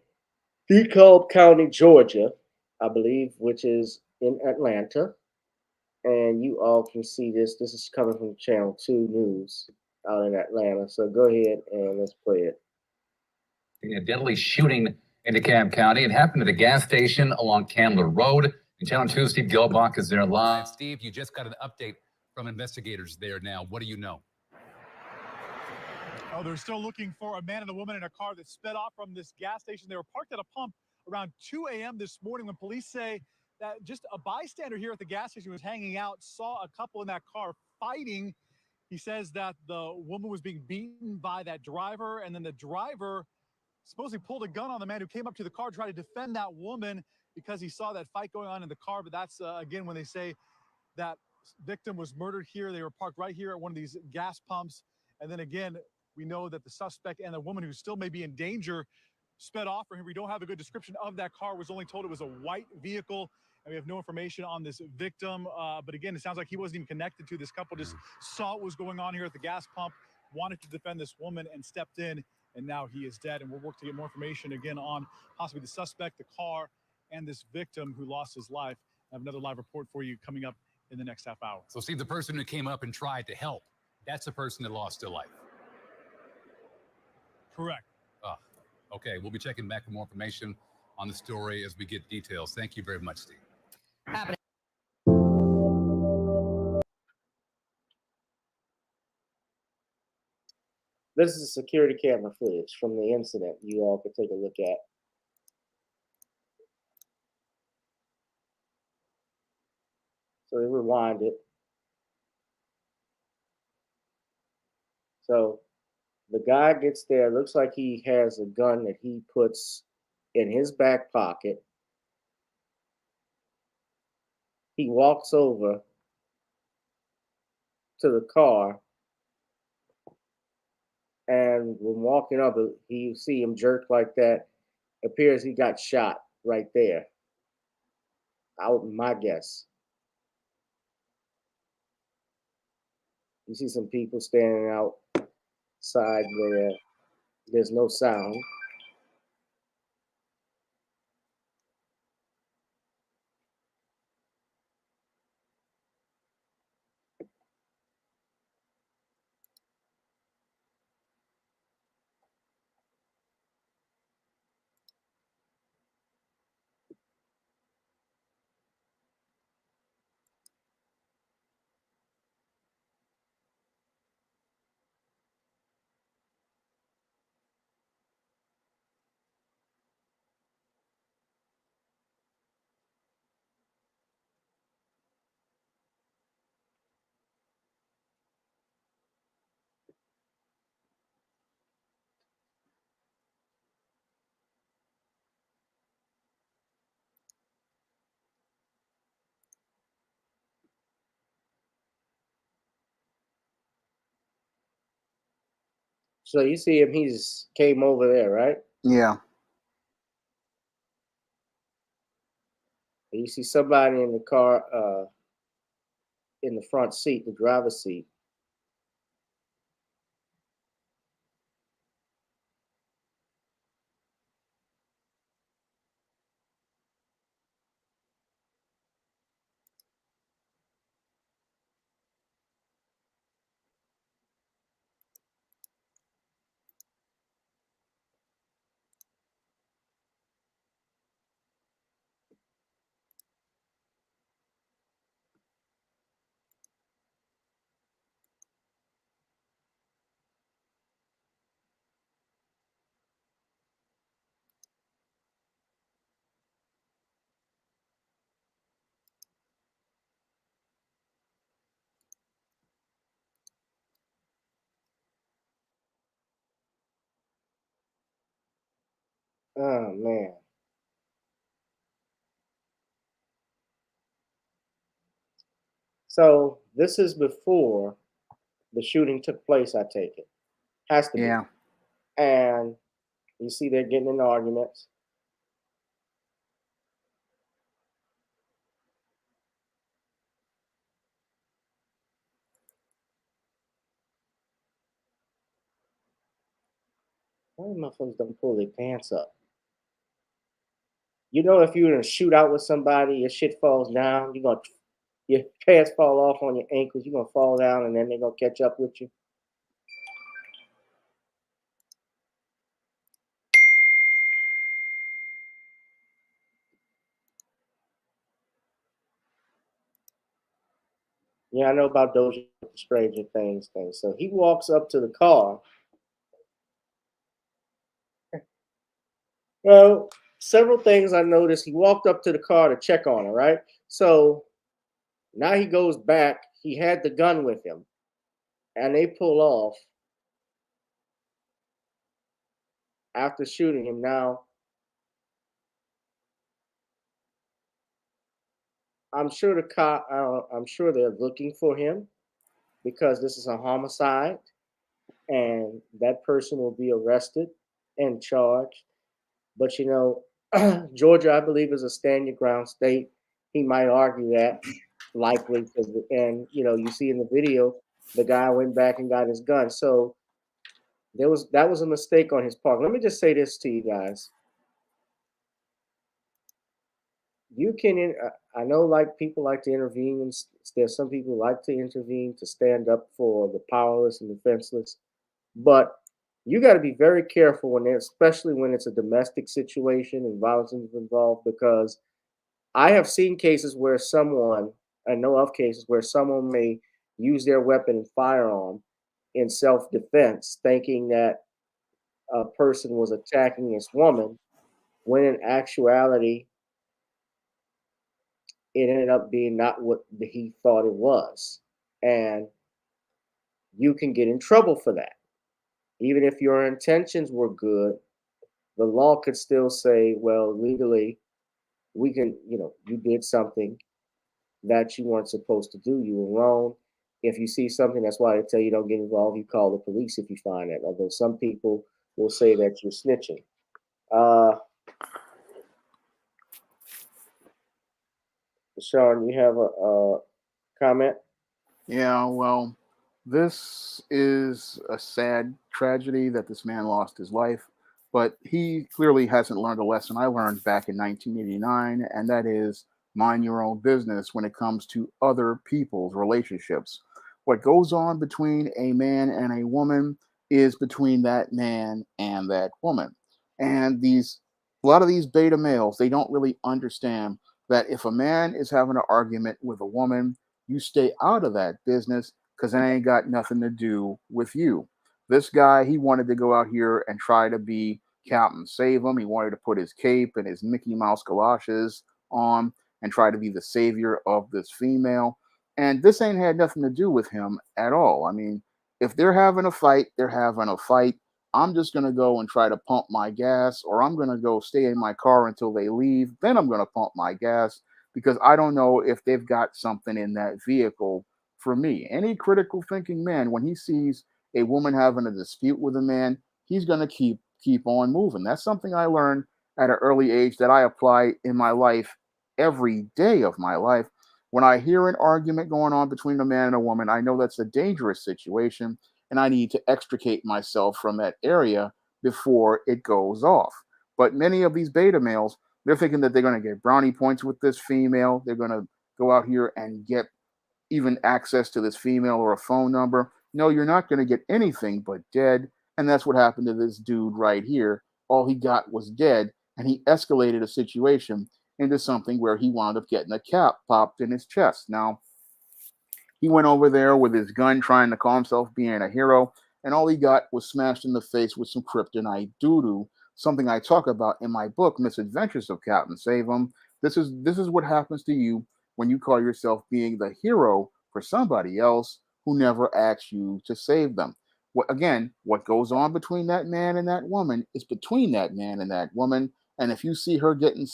DeKalb County, Georgia, I believe, which is in Atlanta. And you all can see this. This is coming from Channel 2 News out in Atlanta. So go ahead and let's play it. A deadly shooting in DeKalb County. It happened at a gas station along Candler Road. And Channel 2 Steve Gilbach is there live. Steve, you just got an update from investigators there now. What do you know? Oh, they're still looking for a man and a woman in a car that sped off from this gas station. They were parked at a pump around 2 a.m. this morning when police say that just a bystander here at the gas station was hanging out, saw a couple in that car fighting. He says that the woman was being beaten by that driver, and then the driver supposedly pulled a gun on the man who came up to the car, tried to defend that woman because he saw that fight going on in the car. But that's, again, when they say that victim was murdered here. They were parked right here at one of these gas pumps. And then again, we know that the suspect and the woman who still may be in danger sped off from here. We don't have a good description of that car. Was only told it was a white vehicle, and we have no information on this victim. But again, it sounds like he wasn't even connected to this couple, just saw what was going on here at the gas pump, wanted to defend this woman and stepped in, and now he is dead. And we'll work to get more information again on possibly the suspect, the car, and this victim who lost his life. I have another live report for you coming up in the next half hour. So, Steve, the person who came up and tried to help, that's the person that lost their life. Correct. Okay, we'll be checking back for more information on the story as we get details. Thank you very much, Steve. This is security camera footage from the incident you all could take a look at. So they rewind it. So the guy gets there, looks like he has a gun that he puts in his back pocket. He walks over to the car, and when walking up, you see him jerk like that. Appears he got shot right there. My guess. You see some people standing outside where there's no sound. So you see him, he just came over there, right? Yeah. You see somebody in the car, in the front seat, the driver's seat. Oh, man. So this is before the shooting took place, I take it. Has to be. Yeah. And you see they're getting in arguments. Why motherfuckers don't pull their pants up? You know, if you're in a shootout with somebody, your shit falls down, your pants fall off on your ankles, you're gonna fall down, and then they're gonna catch up with you. Yeah, I know about those Stranger Things things. So he walks up to the car. Well, several things I noticed. He walked up to the car to check on her, right? So now he goes back. He had the gun with him, and they pull off after shooting him. Now, I'm sure the cop. I'm sure they're looking for him because this is a homicide, and that person will be arrested and charged. But Georgia, I believe, is a stand your ground state. He might argue that likely, and you see in the video, the guy went back and got his gun. So that was a mistake on his part. Let me just say this to you guys. You can, I know, like people like to intervene, and there's some people like to intervene to stand up for the powerless and defenseless, but you got to be very careful especially when it's a domestic situation and violence is involved, because I have seen cases where I know of cases where someone may use their weapon and firearm in self-defense, thinking that a person was attacking this woman, when in actuality, it ended up being not what he thought it was. And you can get in trouble for that. Even if your intentions were good, the law could still say, well, legally, we can, you did something that you weren't supposed to do. You were wrong. If you see something, that's why they tell you don't get involved. You call the police if you find that. Although some people will say that you're snitching. Shawn, you have a comment? Yeah, well, this is a sad tragedy that this man lost his life, but he clearly hasn't learned a lesson I learned back in 1989, and that is mind your own business when it comes to other people's relationships. What goes on between a man and a woman is between that man and that woman. And a lot of these beta males, they don't really understand that if a man is having an argument with a woman, you stay out of that business because it ain't got nothing to do with you. This guy, he wanted to go out here and try to be Captain Save him. He wanted to put his cape and his Mickey Mouse galoshes on and try to be the savior of this female. And this ain't had nothing to do with him at all. I mean, if they're having a fight, they're having a fight. I'm just going to go and try to pump my gas, or I'm going to go stay in my car until they leave. Then I'm going to pump my gas because I don't know if they've got something in that vehicle for me. Any critical thinking man, when he sees a woman having a dispute with a man, he's going to keep on moving. That's something I learned at an early age that I apply in my life every day of my life. When I hear an argument going on between a man and a woman, I know that's a dangerous situation and I need to extricate myself from that area before it goes off. But many of these beta males, they're thinking that they're going to get brownie points with this female. They're going to go out here and get even access to this female or a phone number. No, you're not going to get anything but dead. And that's what happened to this dude right here. All he got was dead. And he escalated a situation into something where he wound up getting a cap popped in his chest. Now, he went over there with his gun trying to call himself being a hero, and all he got was smashed in the face with some kryptonite doo-doo, something I talk about in my book, Misadventures of Captain Save-'em. This is what happens to you when you call yourself being the hero for somebody else who never asked you to save them. What goes on between that man and that woman is between that man and that woman. And if you see her getting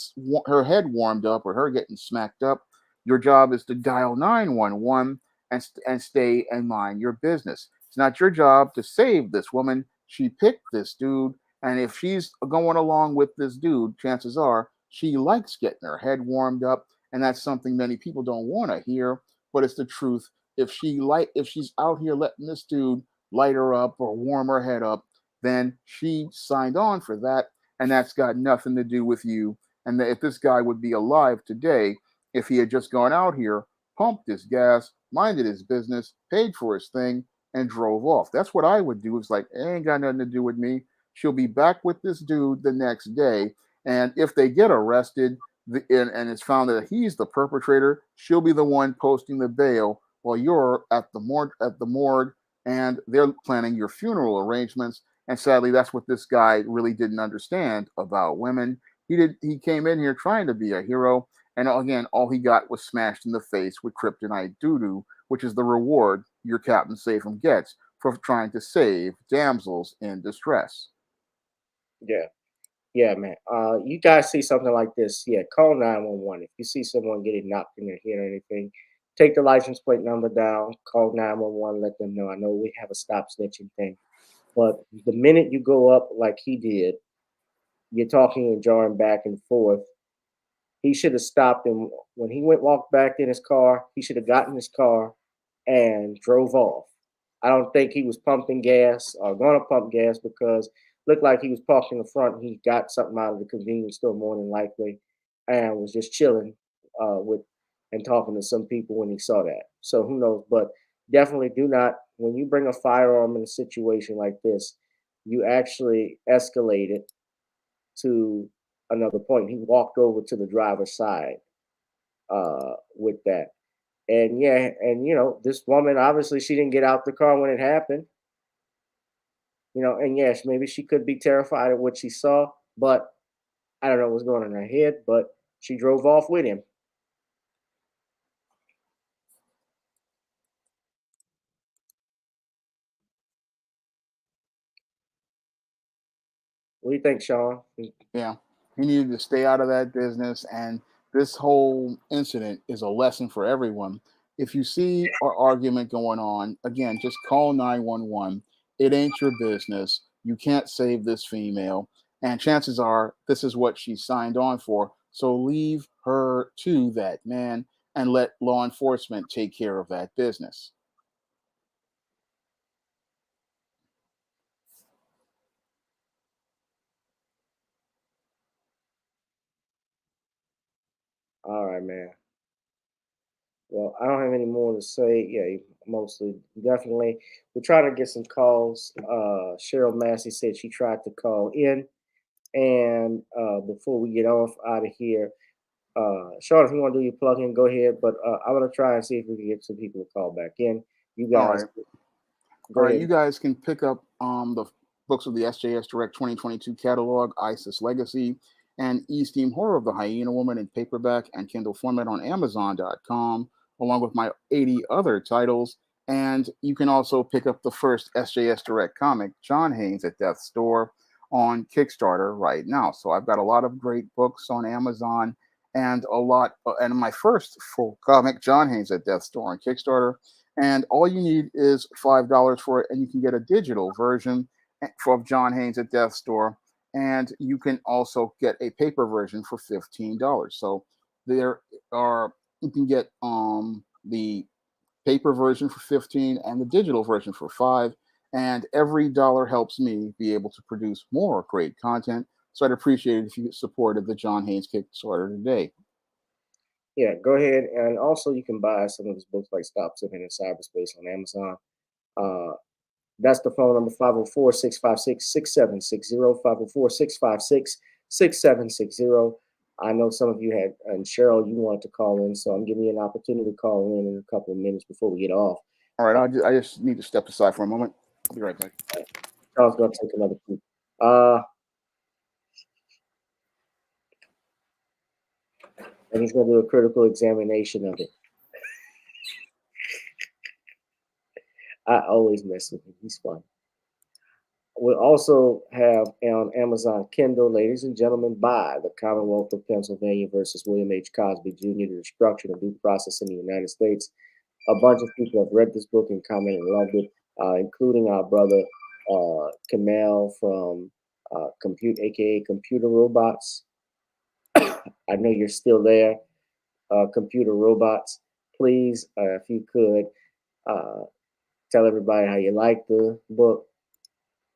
her head warmed up or her getting smacked up, your job is to dial 911 and stay and mind your business. It's not your job to save this woman. She picked this dude, and if she's going along with this dude, chances are she likes getting her head warmed up, and that's something many people don't want to hear, but it's the truth. If she's out here letting this dude light her up or warm her head up, then she signed on for that, and that's got nothing to do with you. And if this guy would be alive today, if he had just gone out here, pumped his gas, minded his business, paid for his thing, and drove off. That's what I would do. It's like, it ain't got nothing to do with me. She'll be back with this dude the next day. And if they get arrested and it's found that he's the perpetrator, she'll be the one posting the bail while you're at the morgue, and they're planning your funeral arrangements. And sadly, that's what this guy really didn't understand about women. He came in here trying to be a hero, and again, all he got was smashed in the face with kryptonite doo-doo, which is the reward your Captain Safum gets for trying to save damsels in distress. Yeah. Yeah, man. You guys see something like this? Yeah, call 911. If you see someone getting knocked in their head or anything, take the license plate number down, call 911, let them know. I know we have a stop snitching thing, but the minute you go up like he did, you're talking and jarring back and forth. He should have stopped him when he walked back in his car. He should have gotten his car and drove off. I don't think he was pumping gas or going to pump gas because looked like he was parked in the front. He got something out of the convenience store more than likely, and was just chilling with and talking to some people when he saw that. So who knows? But definitely do not when you bring a firearm in a situation like this, you actually escalate it to another point. He walked over to the driver's side with that. And yeah, and this woman obviously she didn't get out the car when it happened. And yes, maybe she could be terrified of what she saw, but I don't know what's going on in her head, but she drove off with him. What do you think, Shawn? Yeah, he needed to stay out of that business. And this whole incident is a lesson for everyone. If you see an argument going on, again, just call 911. It ain't your business. You can't save this female. And chances are this is what she signed on for. So leave her to that man and let law enforcement take care of that business. All right, man. Well, I don't have any more to say. Yeah, mostly, definitely. We're trying to get some calls. Cheryl Massey said she tried to call in, and before we get off out of here, Sean, if you want to do your plug in, go ahead. But I'm gonna try and see if we can get some people to call back in. You All guys, right. go All right, ahead. you guys can pick up the books of the SJS Direct 2022 catalog, ISIS Legacy, and East Team Horror of the Hyena Woman in paperback and Kindle format on Amazon.com, along with my 80 other titles. And you can also pick up the first SJS Direct comic, John Haynes at Death's Door, on Kickstarter right now. So I've got a lot of great books on Amazon and and my first full comic, John Haynes at Death's Door on Kickstarter. And all you need is $5 for it, and you can get a digital version of John Haynes at Death's Door, and you can also get a paper version for $15. So there are you can get the paper version for 15 and the digital version for 5, and every dollar helps me be able to produce more great content. So I'd appreciate it if you supported the John Haynes Kickstarter today. Yeah, go ahead. And also, you can buy some of his books like Stop Slipping in Cyberspace on Amazon. That's the phone number 504 656 6760. 504 656 6760. I know some of you had, and Cheryl, you wanted to call in, so I'm giving you an opportunity to call in a couple of minutes before we get off. All right, I just need to step aside for a moment. I'll be right back. Charles going to take another peek. And he's going to do a critical examination of it. I always mess with him. He's fun. We'll also have on Amazon Kindle, ladies and gentlemen, by the Commonwealth of Pennsylvania versus William H. Cosby Jr., The Destruction of Due Process in the United States. A bunch of people have read this book and commented and loved it, including our brother Kamau from Compute, aka Computer Robots. I know you're still there, Computer Robots. Please, if you could, tell everybody how you like the book.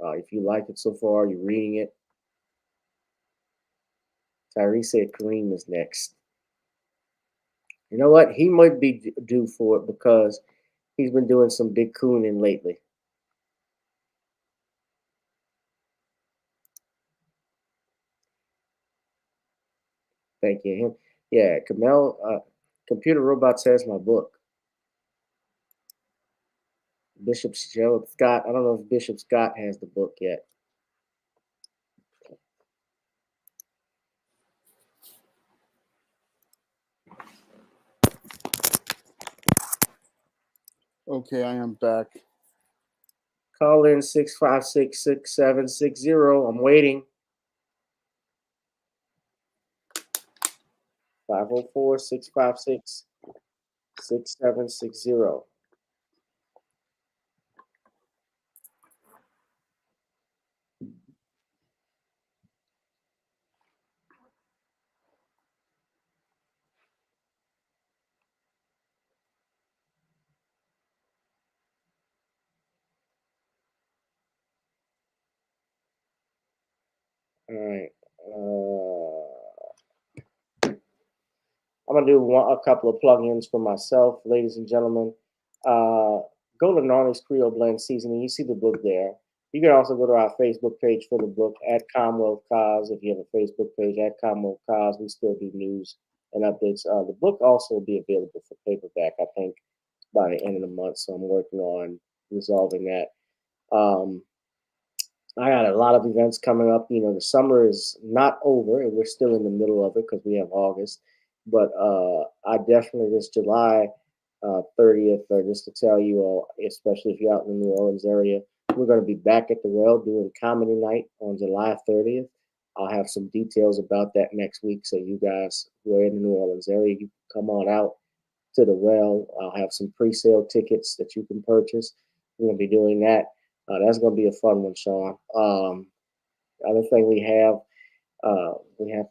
If you like it so far, you're reading it. Tyree said Kareem is next. You know what? He might be due for it because he's been doing some big cooning lately. Thank you. Yeah, Kamel, Computer Robots has my book. Bishop Scott. I don't know if Bishop Scott has the book yet. Okay, I am back. Call in 656-6760. I'm waiting. 504-656-6760. All right. I'm gonna do a couple of plugins for myself, ladies and gentlemen. Go to Gnarly's Creole Blend Seasoning. You see the book there. You can also go to our Facebook page for the book at Commonwealth Cause. If you have a Facebook page at Commonwealth Cause, we still do news and updates. The book also will be available for paperback, I think, by the end of the month. So I'm working on resolving that. I got a lot of events coming up. You know, the summer is not over, and we're still in the middle of it because we have August. But I definitely, this July 30th, or just to tell you all, especially if you're out in the New Orleans area, we're going to be back at the Well doing comedy night on July 30th. I'll have some details about that next week. So you guys who are in the New Orleans area, you can come on out to the Well. I'll have some pre-sale tickets that you can purchase. We're going to be doing that. That's going to be a fun one, Shawn. Other thing we have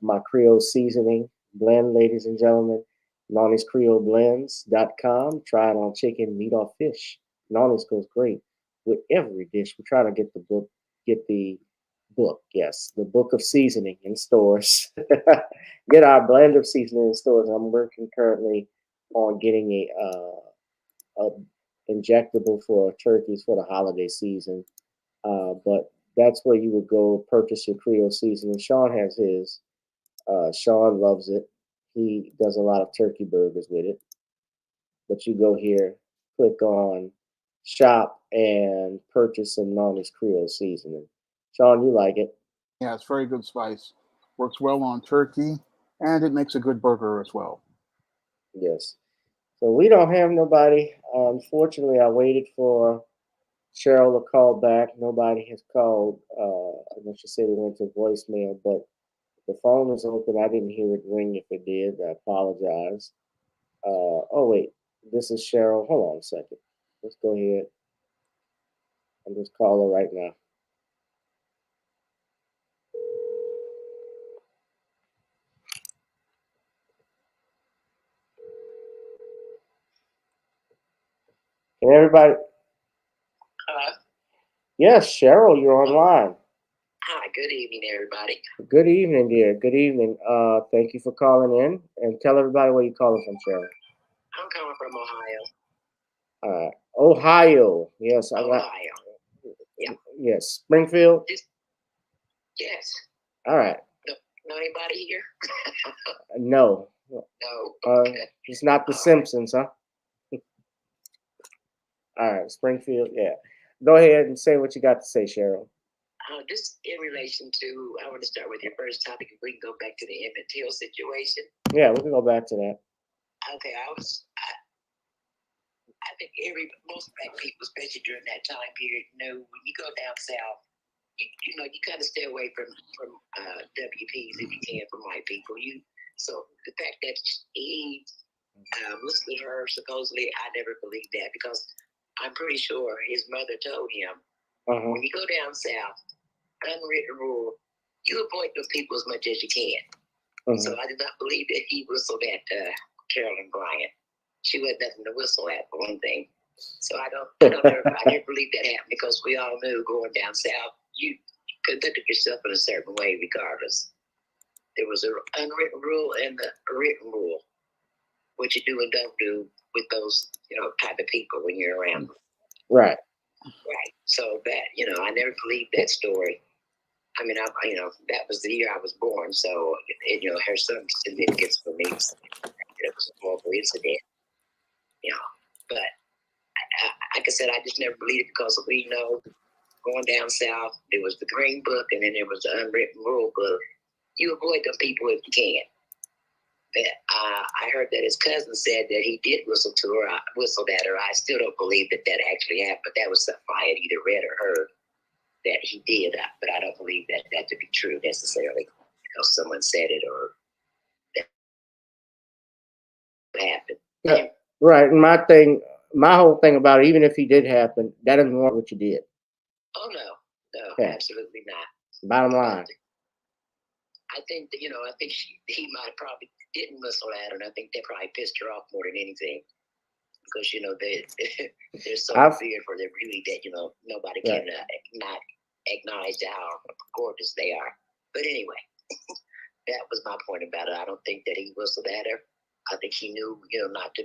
my Creole seasoning blend, ladies and gentlemen. Nawny'sCreoleBlends.com. Try it on chicken, meat, or fish. Nawny's goes great with every dish. We try to get the book, the book of seasoning in stores. Get our blend of seasoning in stores. I'm working currently on getting a injectable for turkeys for the holiday season. But that's where you would go purchase your Creole seasoning. Shawn has his. Shawn loves it. He does a lot of turkey burgers with it. But you go here, click on shop, and purchase some Gnarly's Creole seasoning. Shawn, you like it? Yeah, it's very good spice. Works well on turkey, and it makes a good burger as well. Yes. So we don't have nobody. Unfortunately, I waited for Cheryl to call back. Nobody has called. I know she said it went to voicemail, but the phone is open. I didn't hear it ring. If it did, I apologize. Oh, wait. This is Cheryl. Hold on a second. Let's go ahead and just call her right now. Can everybody? Yes, Cheryl, you're online. Hi, good evening, everybody. Good evening, dear. Good evening. Thank you for calling in, and tell everybody where you're calling from, Cheryl. I'm coming from Ohio. Ohio. Yes, I got. Ohio. Yeah. Yes, Springfield. Yes. All right. Know anybody here? No. No. Okay. It's not the Simpsons, huh? All right, Springfield. Yeah. Go ahead and say what you got to say, Cheryl. Just in relation to, I want to start with your first topic. If we can go back to the Emmett Till situation. Yeah, we can go back to that. Okay, I think most black people, especially during that time period, knew when you go down south, you know, you kind of stay away from WPs if you can from white people. So the fact that he listed her supposedly, I never believed that because I'm pretty sure his mother told him when you go down south, unwritten rule, you avoid those people as much as you can. So I did not believe that he whistled at Carolyn Bryant. She was nothing to whistle at, for one thing. So I never believe that happened because we all knew going down south, you conducted yourself in a certain way regardless. There was an unwritten rule and a written rule. What you do and don't do with those, type of people when you're around them. Right. Right. So that, I never believed that story. I mean, that was the year I was born. So, her some significance for me. It was a horrible incident, but like I said, I just never believed it because we know going down south, there was the Green Book and then there was the Unwritten Rule Book. You avoid them people if you can. But I heard that his cousin said that he did whistle at her. I still don't believe that actually happened, but that was something I had either read or heard that he did. But I don't believe that to be true necessarily because someone said it or that happened. Yeah, right. And my whole thing about it, even if he did happen, that doesn't warrant what you did. Oh no, Yeah. absolutely not. Bottom line. I think that, I think he might probably didn't whistle at her, and I think that probably pissed her off more than anything. Because, they're so feared for their beauty that, nobody can not acknowledge how gorgeous they are. But anyway, that was my point about it. I don't think that he whistled at her. I think he knew, not to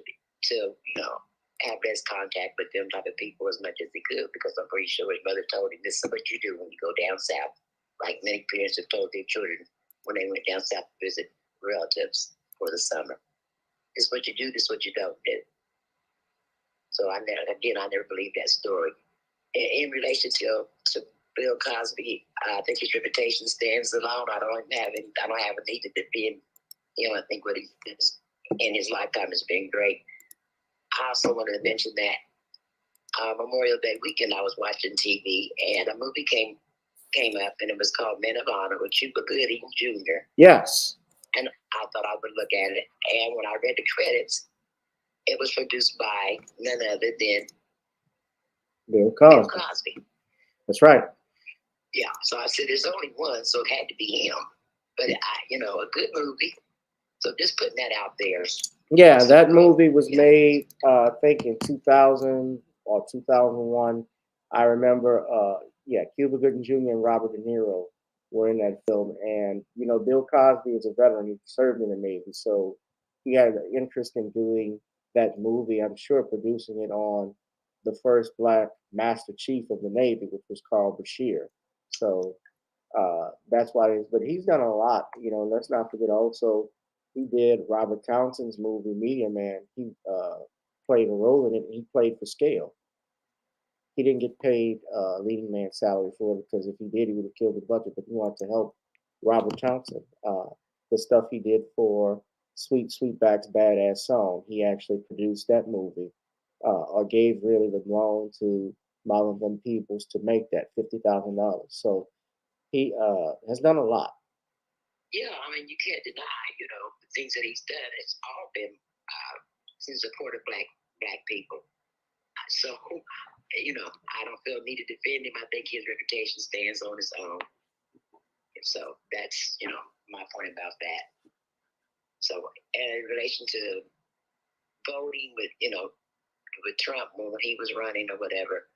have less contact with them type of people as much as he could, because I'm pretty sure his mother told him, this is what you do when you go down south. Like many parents have told their children when they went down south to visit relatives for the summer. This is what you do, this is what you don't do. So I never believed that story. In relation to Bill Cosby, I think his reputation stands alone. I don't have a need to defend him. I think what he did in his lifetime has been great. I also wanted to mention that Memorial Day weekend I was watching TV and a movie came up and it was called Men of Honor with Cuba Gooding Jr. Yes. And I thought I would look at it. And when I read the credits, it was produced by none other than Bill Cosby. Bill Cosby. That's right. Yeah. So I said, there's only one, so it had to be him. But a good movie. So just putting that out there. Yeah, that movie was made, I think, in 2000 or 2001. I remember, Cuba Gooding Jr. and Robert De Niro were in that film. And, Bill Cosby is a veteran. He served in the Navy. So he had an interest in doing that movie. I'm sure producing it on the first Black Master Chief of the Navy, which was Carl Bashir. So that's why it is. But he's done a lot. Let's not forget also, he did Robert Townsend's movie Media Man. He played a role in it, and he played for scale. He didn't get paid leading man salary for it because if he did, he would have killed the budget. But he wanted to help Robert Townsend. The stuff he did for Sweet Sweetback's Badass Song, he actually produced that movie or gave really the loan to Marlon Van Peebles to make that $50,000. So he has done a lot. Yeah, I mean, you can't deny, the things that he's done. It's all been in support of black people. So, I don't feel need to defend him. I think his reputation stands on its own. So that's, my point about that. So in relation to voting with Trump when he was running or whatever,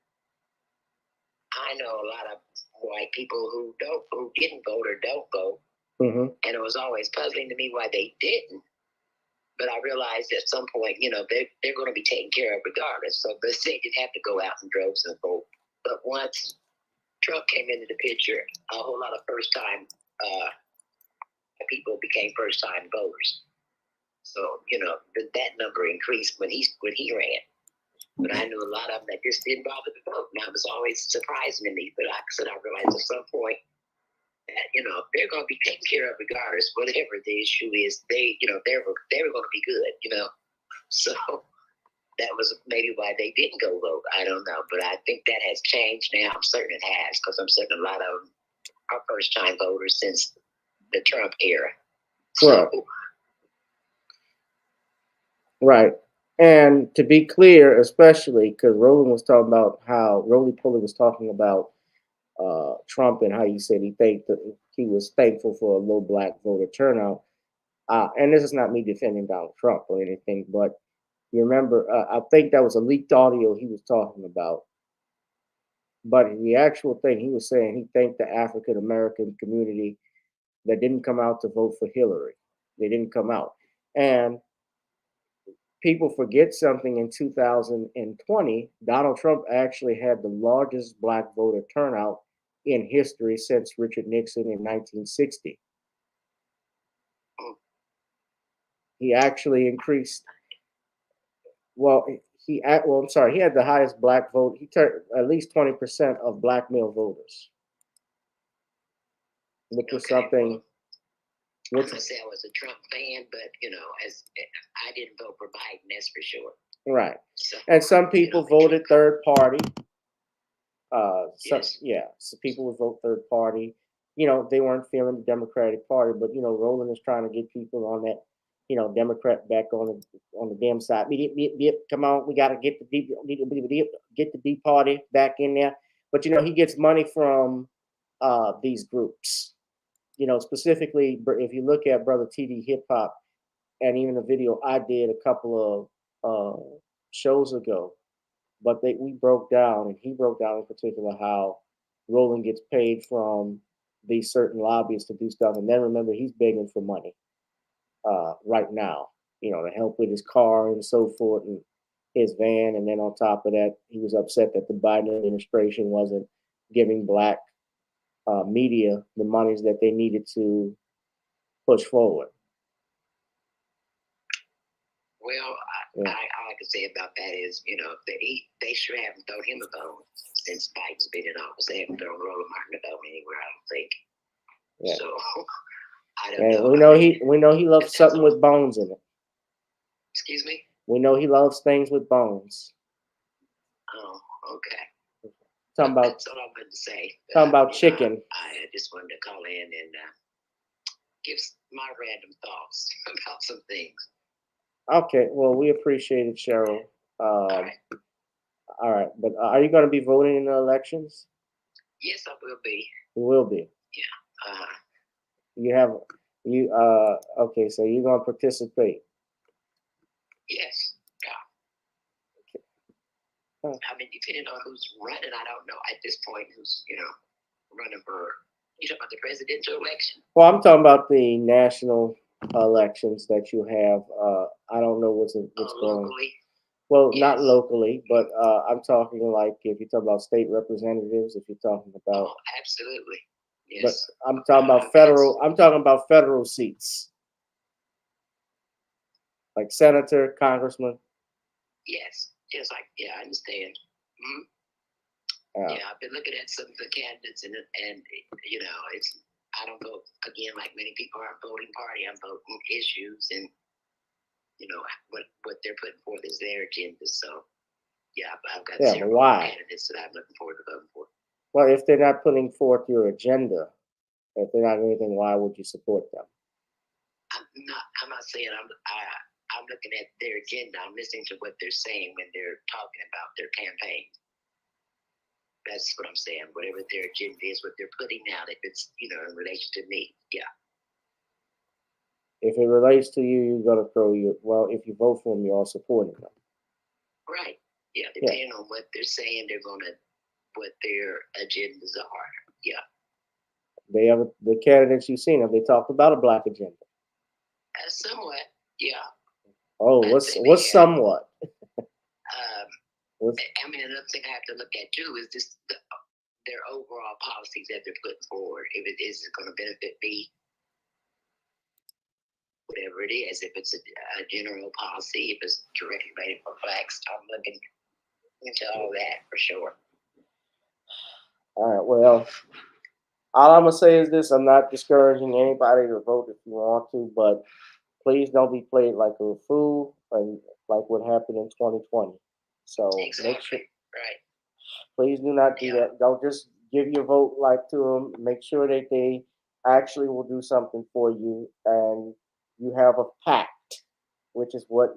I know a lot of white people who didn't vote or don't vote. Mm-hmm. And it was always puzzling to me why they didn't. But I realized at some point, they're going to be taken care of regardless. So they didn't have to go out in droves and vote. But once Trump came into the picture, a whole lot of first-time people became first-time voters. So, that number increased when he ran. But I knew a lot of them that just didn't bother to vote. And that was always surprising to me. But like I said, I realized at some point that, they're going to be taken care of regardless. Whatever the issue is, they were going to be good, So that was maybe why they didn't go vote. I don't know. But I think that has changed now. I'm certain it has, because I'm certain a lot of them are first-time voters since the Trump era. So, right. And to be clear, especially because Roly Poly was talking about Trump and how he said he was thankful for a low black voter turnout. And this is not me defending Donald Trump or anything, but you remember, I think that was a leaked audio he was talking about. But the actual thing he was saying, he thanked the African American community that didn't come out to vote for Hillary. They didn't come out. And people forget something. In 2020, Donald Trump actually had the largest black voter turnout in history since Richard Nixon in 1960. He actually increased. Well, he had the highest black vote. He turned at least 20% of black male voters, which was something. I'm gonna say I was a Trump fan, but as I didn't vote for Biden, that's for sure. Right. So, And some people voted third party. Yes. So people would vote third party. They weren't feeling the Democratic Party, but Roland is trying to get people on that, Democrat back on the damn side. Beep, beep, beep. Come on, we got to get the D party back in there. But he gets money from these groups. Specifically, if you look at Brother TD Hip Hop, and even a video I did a couple of shows ago, but we broke down, and he broke down in particular how Roland gets paid from these certain lobbyists to do stuff, and then remember he's begging for money right now, to help with his car and so forth, and his van, and then on top of that, he was upset that the Biden administration wasn't giving black media the monies that they needed to push forward. Well, all I can say about that is, they sure haven't thrown him a bone since Biden's been in office. They haven't thrown Roland Martin a bone anywhere, I don't think. Yeah. So I don't know. We know he loves something with bones in it. Excuse me? We know he loves things with bones. Oh, okay. That's all I'm going to say. Talking about chicken. I just wanted to call in and give my random thoughts about some things. Okay, well, we appreciate it, Cheryl. All right, but are you going to be voting in the elections? Yes, I will be. You will be. Yeah. Okay, so you're going to participate. Yes. Yeah. I mean, depending on who's running, I don't know at this point who's, running for, you talking about the presidential election? Well, I'm talking about the national elections that you have. I don't know what's going on. Locally? Well, not locally, but I'm talking like if you're talking about state representatives, if you're talking about. Oh, absolutely. Yes. But I'm talking about federal. I'm talking about federal seats, like senator, congressman. Yes. I understand. Mm-hmm. I've been looking at some of the candidates, and it's. I don't vote again like many people aren't voting party. I'm voting issues, and what they're putting forth is their agenda. So I've got several candidates that I'm looking forward to voting for. Well, if they're not putting forth your agenda, if they're not anything, why would you support them? I'm not saying I'm looking at their agenda. I'm listening to what they're saying when they're talking about their campaign. That's what I'm saying. Whatever their agenda is, what they're putting out, if it's in relation to me, If it relates to you, you're gonna throw your. Well, if you vote for them, you're all supporting them. Right. Yeah. Depending on what they're saying, what their agendas are. Yeah. They have the candidates you've seen. Have they talked about a black agenda? Somewhat. Yeah. Oh, what's somewhat? I mean, another thing I have to look at too is just their overall policies that they're putting forward. If it is going to benefit me, whatever it is, if it's a general policy, if it's directly made for blacks, I'm looking into all that for sure. All right. Well, all I'm gonna say is this: I'm not discouraging anybody to vote if you want to, but please don't be played like a fool, and like what happened in 2020. So make sure. Right. Please do not do that. Don't just give your vote like to them. Make sure that they actually will do something for you, and you have a pact, which is what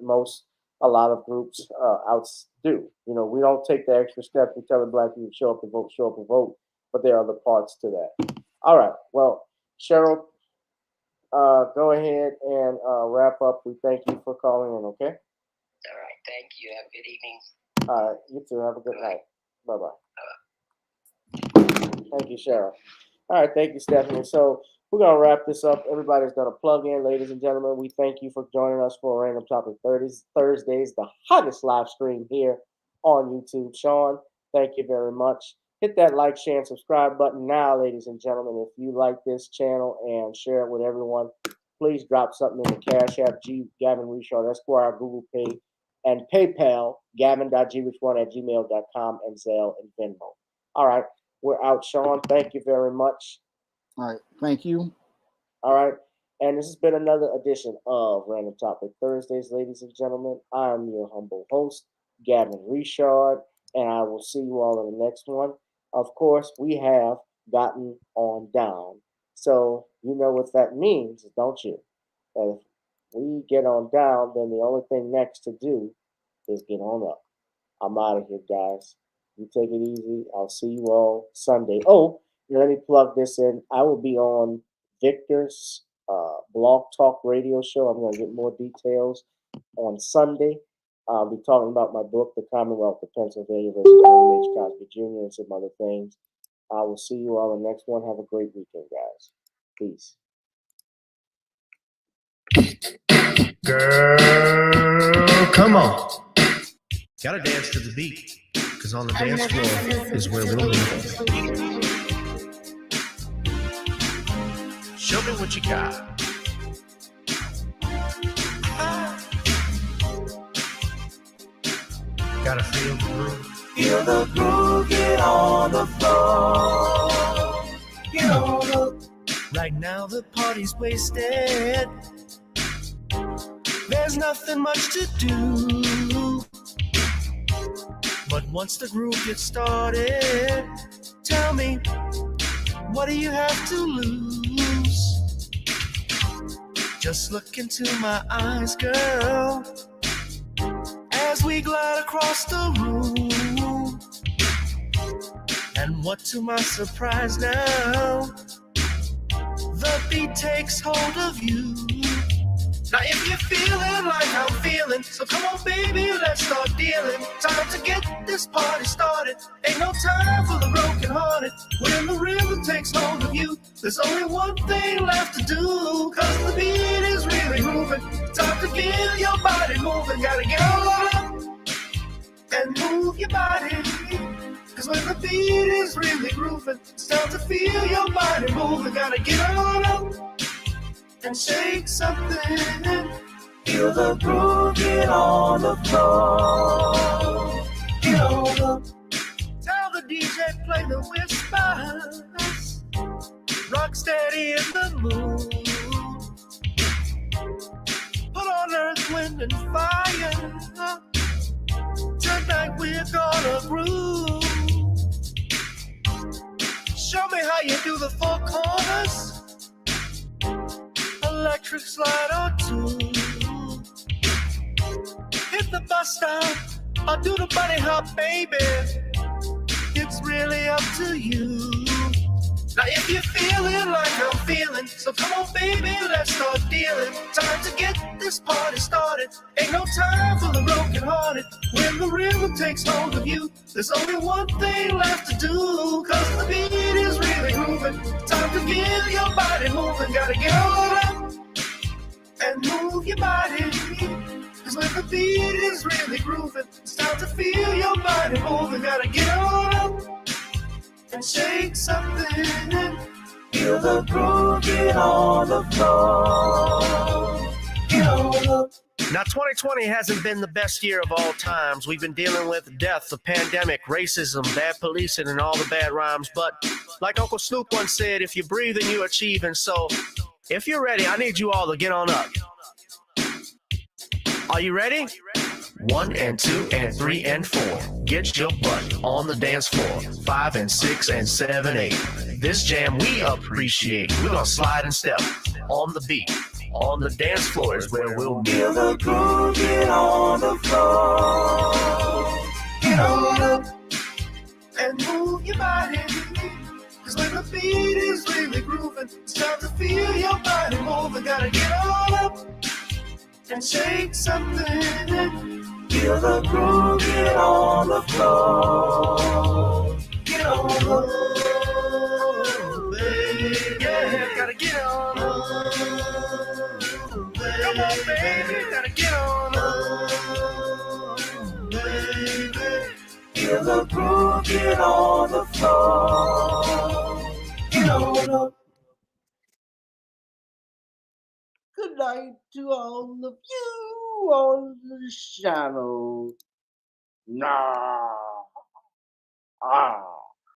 a lot of groups outs do. We don't take the extra step to tell the black people show up and vote, but there are other parts to that. All right. Well, Cheryl, go ahead and wrap up. We thank you for calling in. Okay. All right. Thank you. Have a good evening. All right. You too. Have a good night. Bye-bye. Thank you, Cheryl. All right. Thank you, Stephanie. So we're going to wrap this up. Everybody's going to plug in, ladies and gentlemen. We thank you for joining us for Random Topic Thursdays, the hottest live stream here on YouTube. Shawn, thank you very much. Hit that like, share, and subscribe button now, ladies and gentlemen. If you like this channel and share it with everyone, please drop something in the Cash App, Gavin Richard, Esquire, Google Pay, and PayPal, gavin.gwich1@gmail.com, and Zelle and Venmo. All right, we're out, Shawn. Thank you very much. All right, thank you. All right, and this has been another edition of Random Topic Thursdays, ladies and gentlemen. I'm your humble host, Gavin Richard, and I will see you all in the next one. Of course, we have gotten on down. So you know what that means, don't you? That if we get on down, then the only thing next to do is get on up. I'm out of here, guys. You take it easy. I'll see you all Sunday. Oh, let me plug this in. I will be on Victor's Blog Talk radio show. I'm going to get more details on Sunday. I'll be talking about my book, The Commonwealth of Pennsylvania versus William H. Cosby Jr. and some other things. I will see you all in the next one. Have a great weekend, guys. Peace. Girl, come on. Gotta dance to the beat, because on the dance floor is where we'll be. Show me what you got. Gotta feel the groove. Feel the groove, get on the floor. Get on the. Right now the party's wasted. There's nothing much to do. But once the groove gets started, tell me, what do you have to lose? Just look into my eyes, girl, as we glide across the room. And what to my surprise now, the beat takes hold of you. Now if you're feeling like I'm feeling, so come on baby, let's start dealing. Time to get this party started. Ain't no time for the broken hearted. When the rhythm takes hold of you, there's only one thing left to do. Cause the beat is really moving. Time to feel your body moving. Gotta get on up and move your body. Cause when the beat is really grooving, it's time to feel your body moving. Gotta get on up and shake something. Feel the groove, get on the floor. Get on up. Tell the DJ play the whispers. Rock steady in the mood. Put on earth, wind, and fire. Tonight we're gonna groove. Show me how you do the four corners. Electric slide or two. Hit the bus stop or do the bunny hop, baby. It's really up to you. Now if you're feeling like I'm feeling, so come on baby, let's start dealing. Time to get this party started. Ain't no time for the broken hearted. When the rhythm takes hold of you, there's only one thing left to do. Cause the beat is really moving. Time to get your body moving. Gotta get on up and move your body. Cause when the beat is really grooving, it's time to feel your body moving. Gotta get on up and shake something. Feel the groove, get on the floor. Get on up. Now 2020 hasn't been the best year of all times. We've been dealing with death, the pandemic, racism, bad policing, and all the bad rhymes. But like Uncle Snoop once said, if you breathe and you achieve. And so if you're ready, I need you all to get on up. Are you ready? 1 and 2 and 3 and 4. Get your butt on the dance floor. 5 and 6 and 7, 8. This jam we appreciate. We're gonna slide and step on the beat. On the dance floor is where we'll be. Feel the groove, get on the floor. Get on up and move your body. Cause when the beat is really grooving, it's time to feel your body moving. Gotta get on up and shake something. Feel the groove, get on the floor. Get on the floor, baby. Yeah, gotta get on up. Come on, baby, gotta get on up, baby. Feel the groove, get on the floor. Get on up. Good night to all of you. on the channel. Nah. Ah.